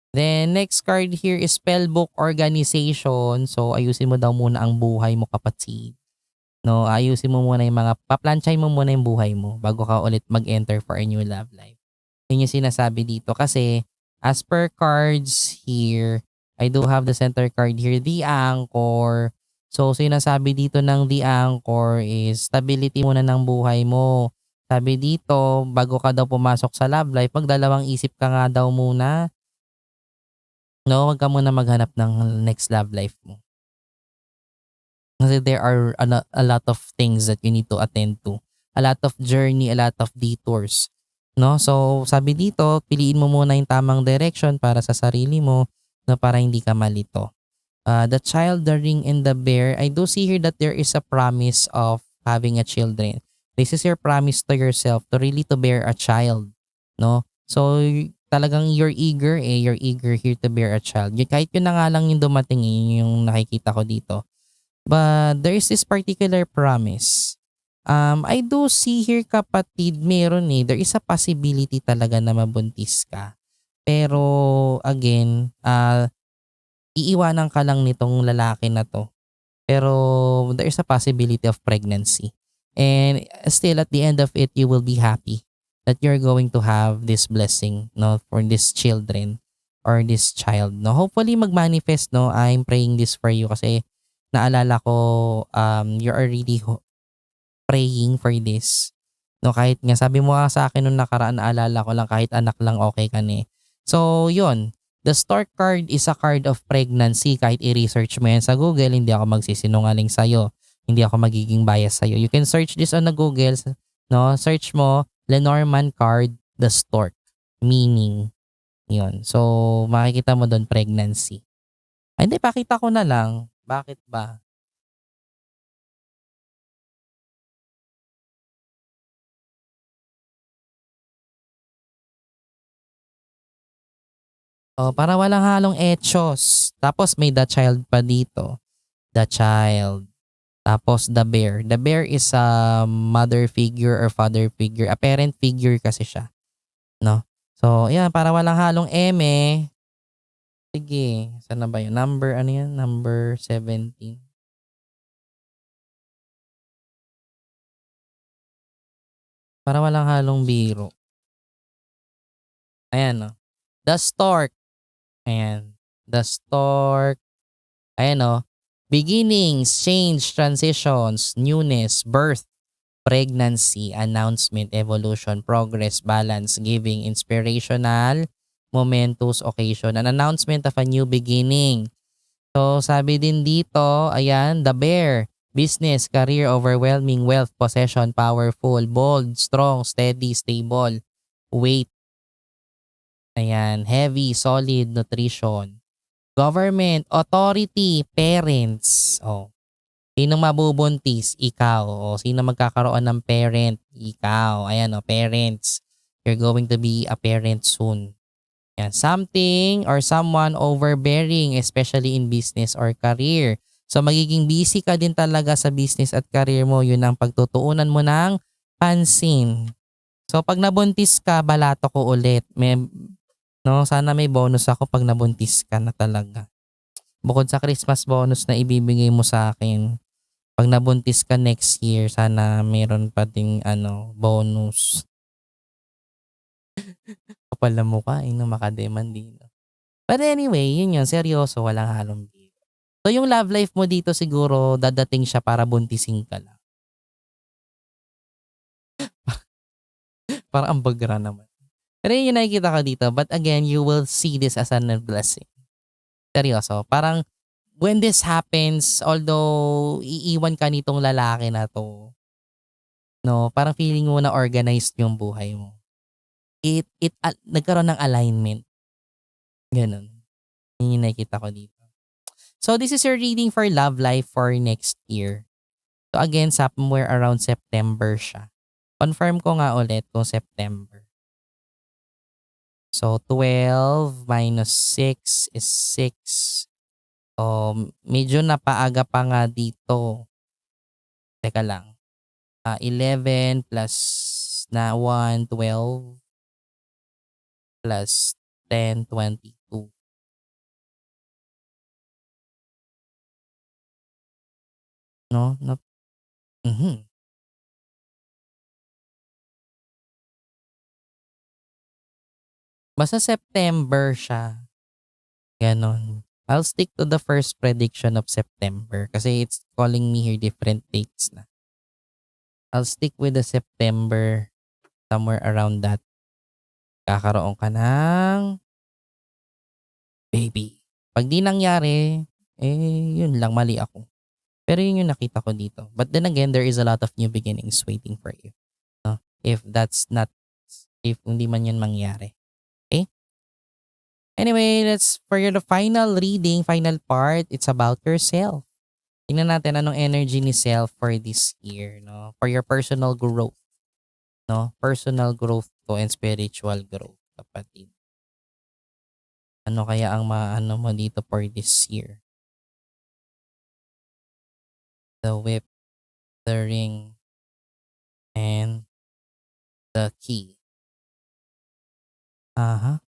Speaker 1: Then next card here is Spellbook Organization. So ayusin mo daw muna ang buhay mo kapatid. 'no? Ayusin mo muna yung mga paplantsahin mo muna yung buhay mo bago ka ulit mag-enter for a new love life. Yun yung sinasabi dito kasi as per cards here, I do have the center card here, the Anchor. So sinasabi dito ng the Anchor is stability muna ng buhay mo. Sabi dito, bago ka daw pumasok sa love life, magdalawang isip ka nga daw muna. No, wag ka muna maghanap ng next love life mo. Kasi there are a lot of things that you need to attend to. A lot of journey, a lot of detours. No? So, sabi dito, piliin mo muna yung tamang direction para sa sarili mo no, para hindi ka malito. The child, the ring, and the bear, I do see here that there is a promise of having a children. This is your promise to yourself to really to bear a child. No? So, talagang you're eager here to bear a child. Kahit yun na nga lang yung dumating, yung nakikita ko dito. But there is this particular promise. I do see here kapatid, meron eh. There is a possibility talaga na mabuntis ka. Pero again, iiwanan ka lang nitong lalaki na to. Pero there is a possibility of pregnancy. And still at the end of it, you will be happy that you're going to have this blessing no, for these children or this child. No? Hopefully mag-manifest. No? I'm praying this for you kasi naalala ko you are really praying for this. No, kahit nga sabi mo nga sa akin nung nakaraan, naalala ko lang kahit anak lang okay ka na eh. So yun, the stork card is a card of pregnancy. Kahit i-research mo yan sa Google, hindi ako magsisinungaling sa'yo. Hindi ako magiging bias sa'yo. You can search this on the Google. No? Search mo, Lenormand card, the stork. Meaning, yun. So, makikita mo doon pregnancy. Ay, hindi, pakita ko na lang. Bakit ba? Oh, para walang halong etsyos. Tapos may the child pa dito. The child. Tapos the bear. The bear is a mother figure or father figure. A parent figure kasi siya. No? So, yan. Para walang halong eme. Sige. Saan na ba yun? Number, ano yan? Number 17. Para walang halong biro. Ayan, no? The stork. Ayan. The stork. Ayan, no? Beginnings, change, transitions, newness, birth, pregnancy, announcement, evolution, progress, balance, giving, inspirational, momentous occasion, an announcement of a new beginning. So sabi din dito, ayan, the bear, business, career, overwhelming, wealth, possession, powerful, bold, strong, steady, stable, weight, ayan, heavy, solid, nutrition, government, authority, parents. Oh, sinong mabubuntis? Ikaw. O sino magkakaroon ng parent? Ikaw. Ayan o, parents. You're going to be a parent soon. Yan. Something or someone overbearing, especially in business or career. So magiging busy ka din talaga sa business at career mo. Yun ang pagtutuunan mo ng pansin. So pag nabuntis ka, balato ko ulit. No, sana may bonus ako pag nabuntis ka na talaga. Bukod sa Christmas bonus na ibibigay mo sa akin. Pag nabuntis ka next year, sana meron pa ding ano, bonus. Kapal na mukha eh, no, maka-demand din. But anyway, yun yun, seryoso, walang halong biro. So yung love life mo dito siguro dadating siya para buntisin ka lang. Parang ang bagra naman. Pero yun yung nakikita ko dito. But again, you will see this as a blessing. Seryoso. Parang when this happens, although iiwan ka nitong lalaki na to, no, parang feeling mo na organized yung buhay mo. Nagkaroon ng alignment. Ganun. Yun yung nakikita ko dito. So this is your reading for love life for next year. So again, somewhere around September siya. Confirm ko nga ulit kung September. So 12 minus 6 is 6. So medyo napaaga pa nga dito. Teka lang. 11 plus na 1, 12 plus 10, 22. No? Mhm. Basta September siya, gano'n. I'll stick to the first prediction of September kasi it's calling me here different dates na. I'll stick with the September, somewhere around that. Kakaroon ka ng baby. 'Pag 'di nangyari, yun lang, mali ako. Pero yun yung nakita ko dito. But then again, there is a lot of new beginnings waiting for you, 'no, if that's not if hindi man yun mangyari, okay. Anyway, let's for your the final reading, final part, it's about yourself. Tingnan natin anong energy ni self for this year, 'no, for your personal growth, 'no, personal growth to and spiritual growth, kapatid. Ano kaya ang maano mo dito for this year? The whip, the ring, and the key. Uh-huh.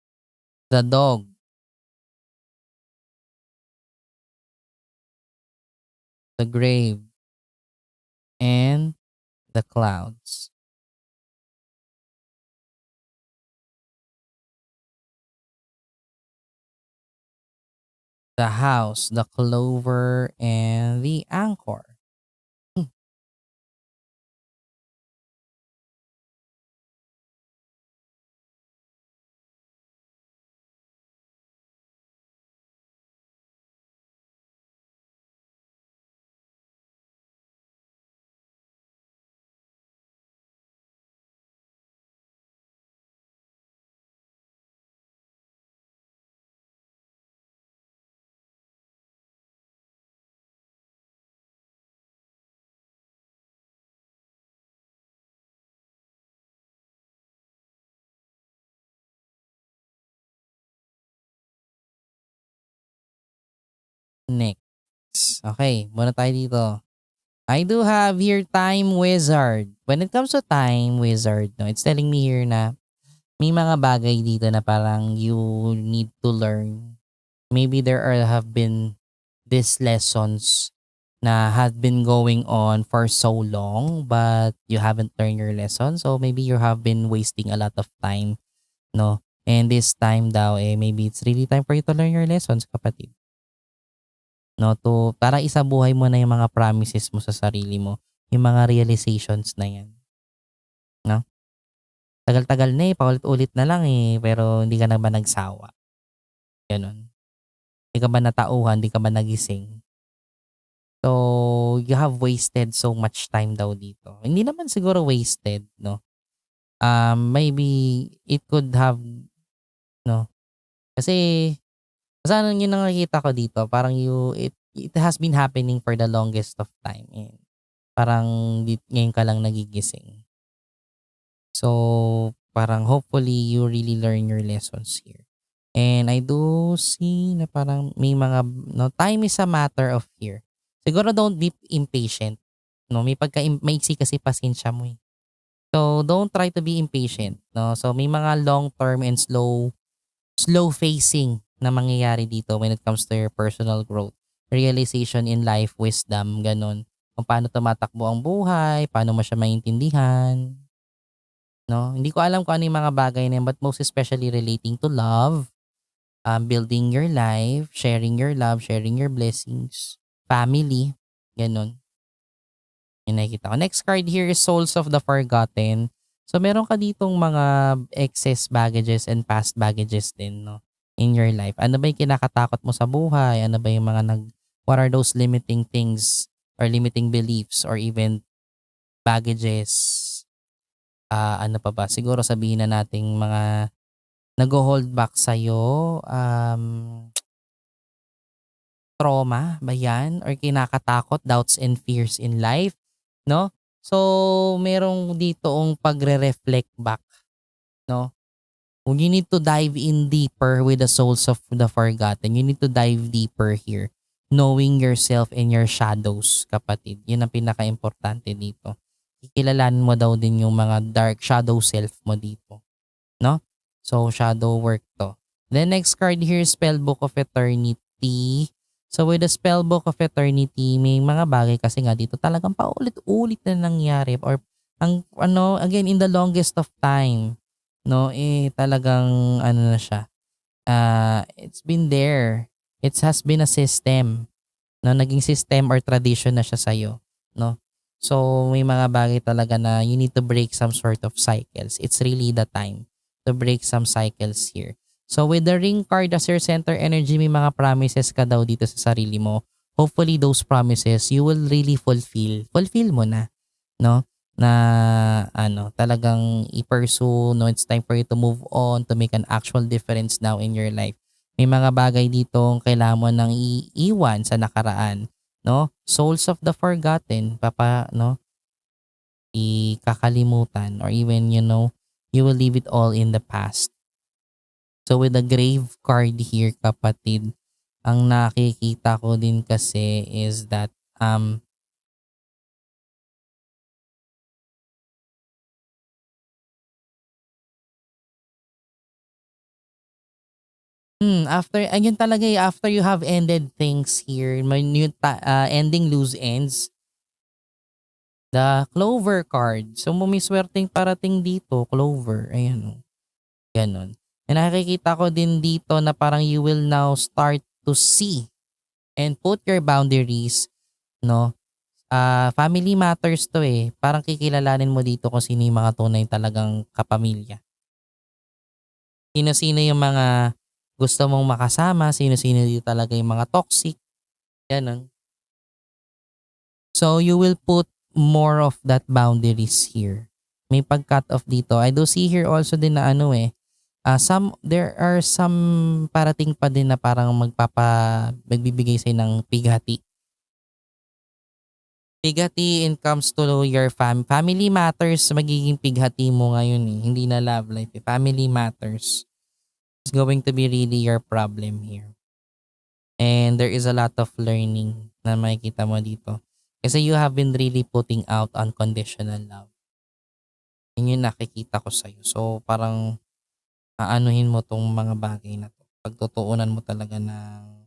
Speaker 1: The dog, the grave, and the clouds. The house, the clover, and the anchor. Hmm. Next. Okay, muna tayo dito. I do have here Time Wizard. When it comes to Time Wizard, no, it's telling me here na may mga bagay dito na parang you need to learn. Maybe there have been these lessons na had been going on for so long but you haven't learned your lesson. So maybe you have been wasting a lot of time, no? And this time daw, maybe it's really time for you to learn your lessons, kapatid. No, to para isabuhay mo na yung mga promises mo sa sarili mo, yung mga realizations na yan, 'no? Tagal-tagal na, paulit-ulit na lang, pero hindi ka na ba nagsawa, gano'n? Hindi ka ba natauhan, hindi ka ba nagising? So, you have wasted so much time daw dito. Hindi naman siguro wasted, 'no? Maybe it could have, 'no, kasi sa yun ang nakikita ko dito, parang it has been happening for the longest of time, parang ngayon ka lang nagigising. So, parang hopefully you really learn your lessons here. And I do see na parang may mga, no, time is a matter of here. Siguro don't be impatient. No, may maiksi kasi pasensya mo. So, don't try to be impatient. No, so may mga long term and slow facing na mangyayari dito when it comes to your personal growth, realization in life, wisdom, ganun. Kung paano tumatakbo ang buhay, paano mo siya maintindihan, 'no? Hindi ko alam kung ano yung mga bagay na yun, but most especially relating to love, building your life, sharing your love, sharing your blessings, family, gano'n. Yung nakikita ko. Next card here is Souls of the Forgotten. So meron ka ditong mga excess baggages and past baggages din, 'no, in your life. Ano ba yung kinakatakot mo sa buhay? Ano ba yung mga what are those limiting things or limiting beliefs or even baggages? Ano pa ba? Siguro sabihin na nating mga nagho-hold back sa'yo, trauma ba 'yan or kinakatakot, doubts and fears in life, 'no? So, merong ditoong pagre-reflect back, 'no? You need to dive in deeper with the souls of the forgotten. You need to dive deeper here, knowing yourself and your shadows, kapatid. 'Yun ang pinakaimportante dito. Kikilalanin mo daw din yung mga dark shadow self mo dito, 'no? So, shadow work 'to. The next card here is Spellbook of Eternity. So with the spell book of eternity, may mga bagay kasi nga dito talagang paulit-ulit na nangyari or ang ano, again in the longest of time, no, talagang ano na siya, it's been there. It has been a system, no, naging system or tradition na siya sa'yo, no. So may mga bagay talaga na you need to break some sort of cycles. It's really the time to break some cycles here. So with the ring card as your center energy, may mga promises ka daw dito sa sarili mo. Hopefully those promises you will really fulfill. Fulfill mo na, no? Na ano, talagang i-pursue, no? It's time for you to move on, to make an actual difference now in your life. May mga bagay dito kailangan mo nang iiwan sa nakaraan, no? Souls of the forgotten, no? Ikakalimutan or even, you will leave it all in the past. So with the grave card here, kapatid, ang nakikita ko din kasi is that after ayun talaga after you have ended things here, may new ending loose ends, the clover card. So may swerteng parating dito, clover, ayan oh, gano'n. And nakikita ko din dito na parang you will now start to see and put your boundaries, no? Family matters 'to, eh. Parang kikilalanin mo dito kung sino yung mga tunay talagang kapamilya. Sino-sino yung mga gusto mong makasama, sino-sino dito talaga yung mga toxic, gano'n. So, you will put more of that boundaries here. May pag-cut off dito. I do see here also din na ano, there are some parating pa din na parang magbibigay sa'yo ng pighati. Pighati in comes to your family matters, magiging pighati mo ngayon, eh, hindi na love life, eh. Family matters is going to be really your problem here. And there is a lot of learning na makikita mo dito. Kasi you have been really putting out unconditional love. Yun yung nakikita ko sa'yo. So parang aanuhin mo tong mga bagay na to. Pagtutuunan mo talaga ng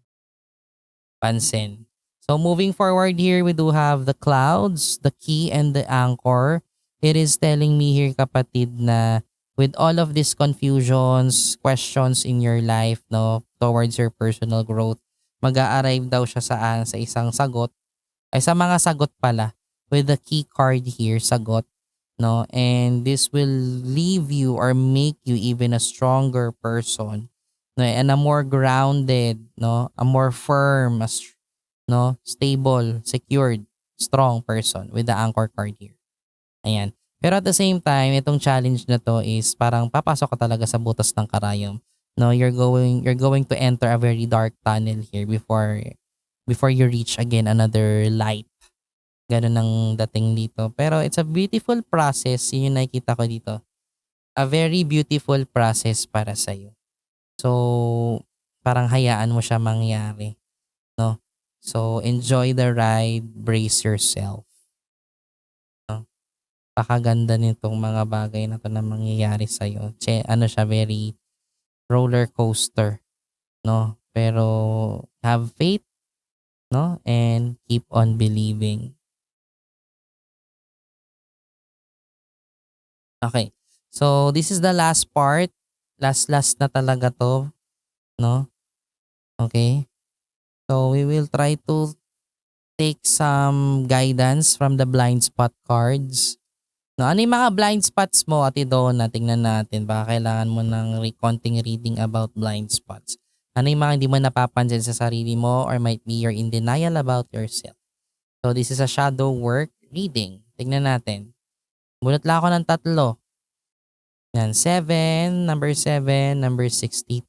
Speaker 1: pansin. So moving forward here, we do have the clouds, the key, and the anchor. It is telling me here, kapatid, na with all of these confusions, questions in your life, no, towards your personal growth, mag-a-arrive daw siya sa isang sagot, ay sa mga sagot pala, with the key card here, sagot, no, and this will leave you or make you even a stronger person, no, and a more grounded, no, a more firm, no, stable, secured, strong person with the anchor card here. Ayan. Pero at the same time, itong challenge na to is parang papasok ka talaga sa butas ng karayom. No, you're going to enter a very dark tunnel here before you reach again another light. Ganun ang dating dito. Pero it's a beautiful process. Yun yung nakikita ko dito. A very beautiful process para sa'yo. So, parang hayaan mo siya mangyari. No? So, enjoy the ride, brace yourself. No? Pakaganda nitong mga bagay na to na mangyayari sa'yo. Ano siya, very roller coaster. No? Pero, have faith, no? And keep on believing. Okay. So, this is the last part. Last na talaga to, no? Okay. So, we will try to take some guidance from the blind spot cards. No, ano yung mga blind spots mo, Ate Donna? Tingnan natin. Baka kailangan mo ng konting reading about blind spots. Ano yung mga hindi mo napapansin sa sarili mo or might be you're in denial about yourself. So, this is a shadow work reading. Tingnan natin. Bunot lang ako ng tatlo. Yan, 7, number 62,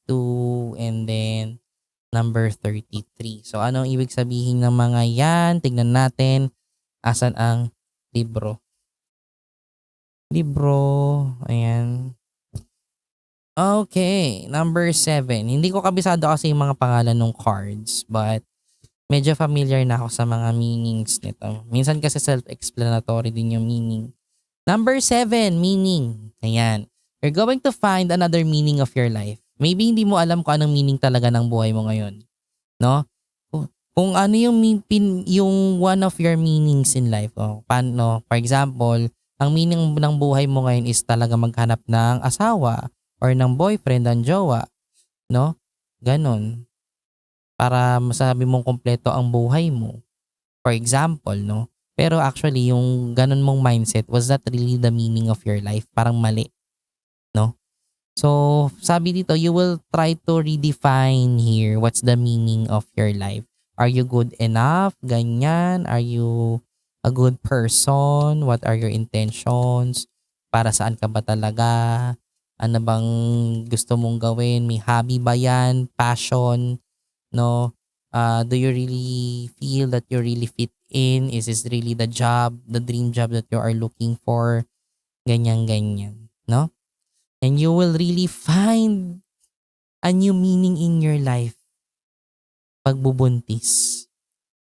Speaker 1: and then number 33. So, anong ibig sabihin ng mga yan? Tingnan natin. Asan ang libro? Ayan. Okay, number 7. Hindi ko kabisado kasi yung mga pangalan ng cards, but medyo familiar na ako sa mga meanings nito. Minsan kasi self-explanatory din yung meaning. Number 7, meaning. Ayan. You're going to find another meaning of your life. Maybe hindi mo alam kung anong meaning talaga ng buhay mo ngayon. No? Kung ano yung yung one of your meanings in life, oh, paano, for example, ang meaning ng buhay mo ngayon is talaga maghanap ng asawa or ng boyfriend, ng jowa, no? Ganon. Para masabi mong kumpleto ang buhay mo. For example, no? Pero actually, yung ganon mong mindset was not really the meaning of your life. Parang mali, no? So, sabi dito, you will try to redefine here what's the meaning of your life. Are you good enough? Ganyan. Are you a good person? What are your intentions? Para saan ka ba talaga? Ano bang gusto mong gawin? May hobby ba yan? Passion? No? Do you really feel that you really fit in? Is this really the job, the dream job that you are looking for? Ganyan, ganyan. No? And you will really find a new meaning in your life pagbubuntis.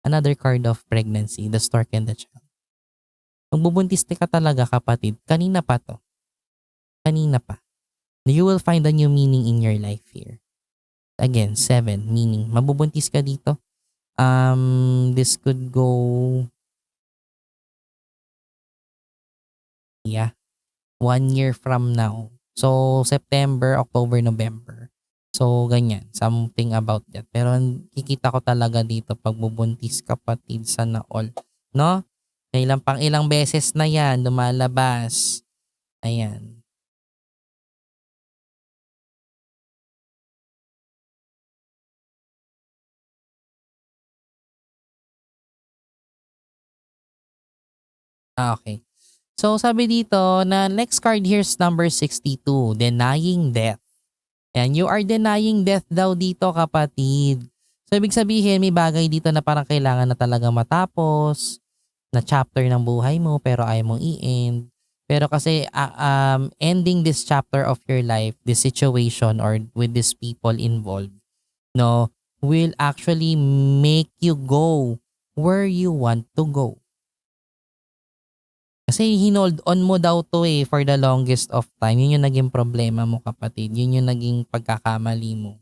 Speaker 1: Another card of pregnancy, the stork and the child. Magbubuntis ka talaga kapatid, kanina pa to. Kanina pa. You will find a new meaning in your life here. Again, 7, meaning. Mabubuntis ka dito. This could go, yeah, 1 year from now. So, September, October, November. So, ganyan. Something about that. Pero kikita ko talaga dito pagbubuntis kapatid sana all. No? Ilang beses na yan lumalabas. Ayan. Okay. So, sabi dito na next card here's number 62, denying death. Ayan, you are denying death daw dito kapatid. So, ibig sabihin may bagay dito na parang kailangan na talaga matapos, na chapter ng buhay mo pero ayaw mong i-end. Pero kasi ending this chapter of your life, this situation or with these people involved, no, will actually make you go where you want to go. Kasi hinold on mo daw to for the longest of time. Yun yung naging problema mo kapatid. Yun yung naging pagkakamali mo.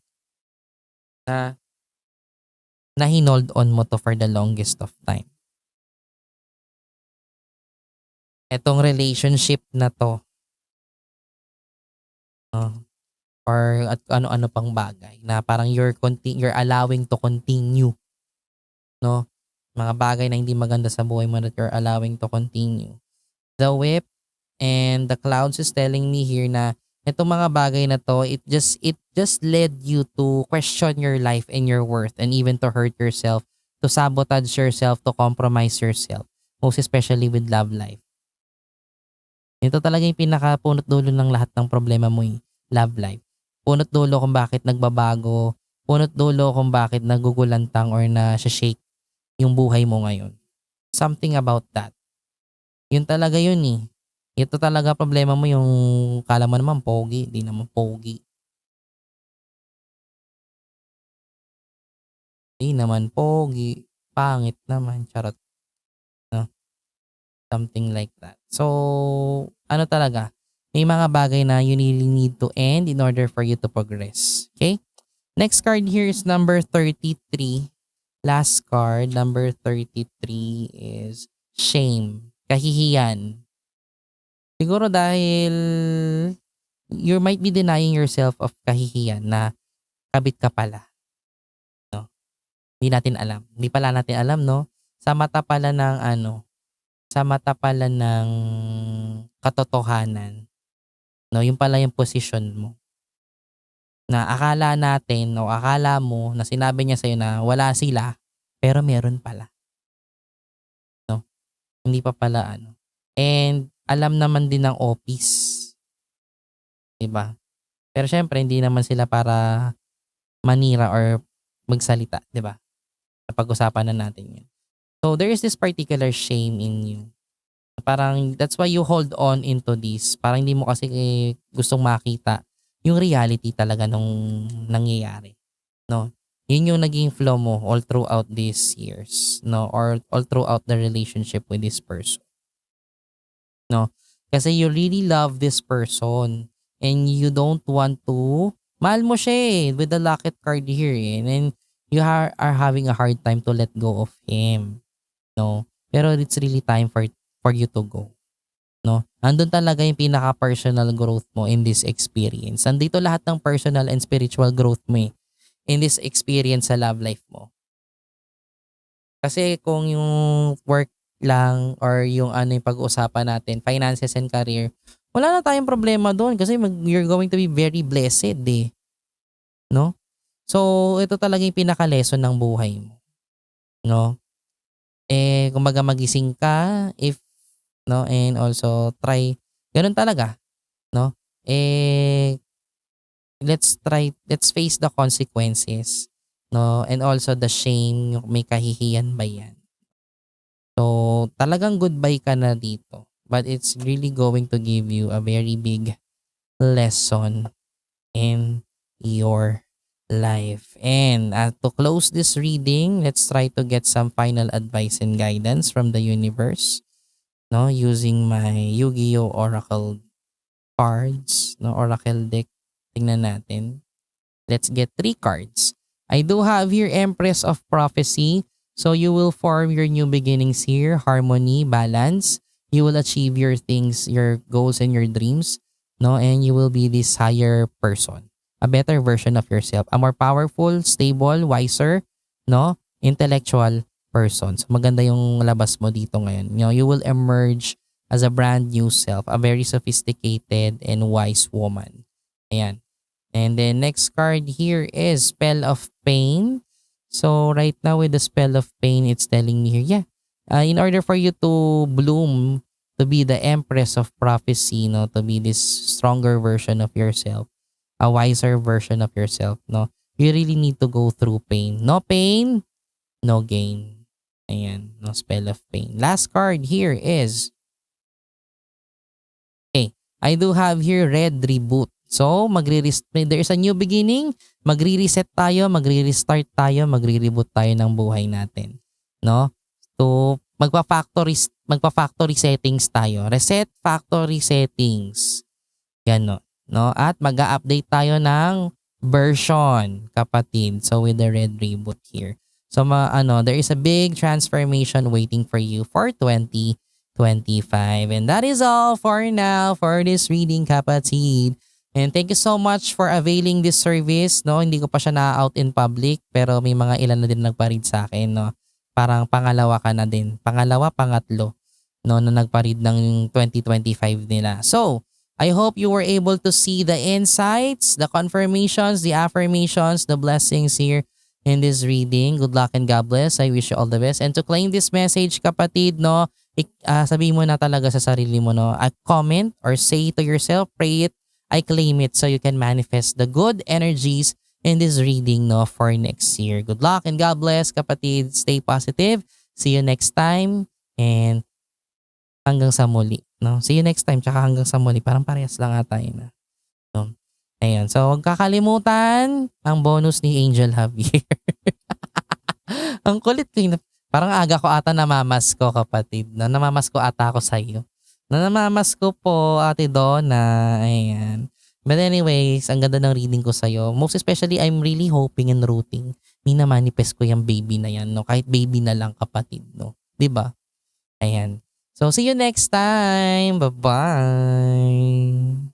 Speaker 1: Na, na hinold on mo to for the longest of time. Etong relationship na to, no, or at ano-ano pang bagay na parang you're allowing to continue, no? Mga bagay na hindi maganda sa buhay mo that you're allowing to continue. The whip and the clouds is telling me here na itong mga bagay na to, it just led you to question your life and your worth and even to hurt yourself, to sabotage yourself, to compromise yourself, most especially with love life. Ito talaga yung pinaka-punot dulo ng lahat ng problema mo, love life. Punot dulo kung bakit nagbabago, punot dulo kung bakit nagugulantang or na-shake yung buhay mo ngayon. Something about that. Yun talaga yun eh. Ito talaga problema mo yung kala mo naman pogi, di naman pogi. Di naman pogi, pangit naman, charot. No? Something like that. So, ano talaga, may mga bagay na you really need to end in order for you to progress. Okay? Next card here is number 33. Last card, number 33 is shame. Kahihiyan. Siguro dahil you might be denying yourself of kahihiyan na kabit ka pala. No? Hindi natin alam. Hindi pala natin alam, no? Sa mata pala ng sa mata pala ng katotohanan, no? Yung pala yung position mo. Na akala natin o akala mo na sinabi niya sa'yo na wala sila, pero meron pala. No? Hindi pa pala And alam naman din ng office. Diba? Pero syempre, hindi naman sila para manira or magsalita, 'di ba? Napag-usapan na natin 'yun. So there is this particular shame in you. Parang that's why you hold on into this. Parang hindi mo kasi gustong makita yung reality talaga nung nangyayari, no? Yun yung naging flow mo all throughout these years, no? Or all throughout the relationship with this person, no? Kasi you really love this person and you don't want to, mahal mo siya with the locket card here and then are having a hard time to let go of him, no? Pero it's really time for you to go, no? Andun talaga yung pinaka-personal growth mo in this experience. Nandito lahat ng personal and spiritual growth mo in this experience sa love life mo. Kasi kung yung work lang or yung ano yung pag-uusapan natin, finances and career, wala na tayong problema doon kasi you're going to be very blessed eh, no? So, ito talaga yung pinaka-lesson ng buhay mo, no? Kumbaga magising ka if, no, and also try, ganun talaga, no? Eh, let's face the consequences, no? And also the shame, yung may kahihiyan ba yan? So, talagang goodbye ka na dito. But it's really going to give you a very big lesson in your life. And to close this reading, let's try to get some final advice and guidance from the universe, no, using my Yu-Gi-Oh Oracle cards, no, Oracle deck. Tingnan natin. Let's get 3 cards. I do have here Empress of Prophecy. So you will form your new beginnings here, harmony, balance. You will achieve your things, your goals and your dreams, no? And you will be this higher person, a better version of yourself, a more powerful, stable, wiser, no? Intellectual person. So maganda yung labas mo dito ngayon. You know, you will emerge as a brand new self, a very sophisticated and wise woman. Ayan. And then next card here is Spell of Pain. So right now with the Spell of Pain, it's telling me here, yeah, in order for you to bloom, to be the Empress of Prophecy, no, to be this stronger version of yourself, a wiser version of yourself, no, you really need to go through pain. No pain, no gain. Ayan, no, Spell of Pain. Last card here is, okay, I do have here Red Reboot. So, there is a new beginning, magre-reset tayo, magre-restart tayo, magre-reboot tayo ng buhay natin, no? So, magpa-factory settings tayo. Reset factory settings. Yan, no? At mag-a-update tayo ng version, kapatid. So, with the red reboot here. So, there is a big transformation waiting for you for 2025. And that is all for now for this reading, kapatid. And thank you so much for availing this service, no? Hindi ko pa siya na-out in public, pero may mga ilan na din nagpa-read sa akin, no? Parang pangalawa ka na din. Pangalawa, pangatlo, no, na nagpa-read ng 2025 nila. So, I hope you were able to see the insights, the confirmations, the affirmations, the blessings here in this reading. Good luck and God bless. I wish you all the best. And to claim this message, kapatid, no, sabihin mo na talaga sa sarili mo, no, comment or say to yourself, pray it, I claim it, so you can manifest the good energies in this reading, no, for next year. Good luck and God bless, kapatid. Stay positive. See you next time and hanggang sa muli, no? See you next time tsaka hanggang sa muli. Parang parehas lang ata yun. No? Ayan. So, huwag kakalimutan ang bonus ni Angel Javier. Ang kulit ko yun. Parang aga ko ata namamas ko, kapatid. No? Namamas ko ata ako sa iyo. Namamas ko po, Ate Donna. Ayan. But anyways, ang ganda ng reading ko sa'yo. Most especially, I'm really hoping and rooting. Minamanifest ko yung baby na yan, no? Kahit baby na lang, kapatid, no? 'Di ba? Ayan. So, see you next time. Bye-bye.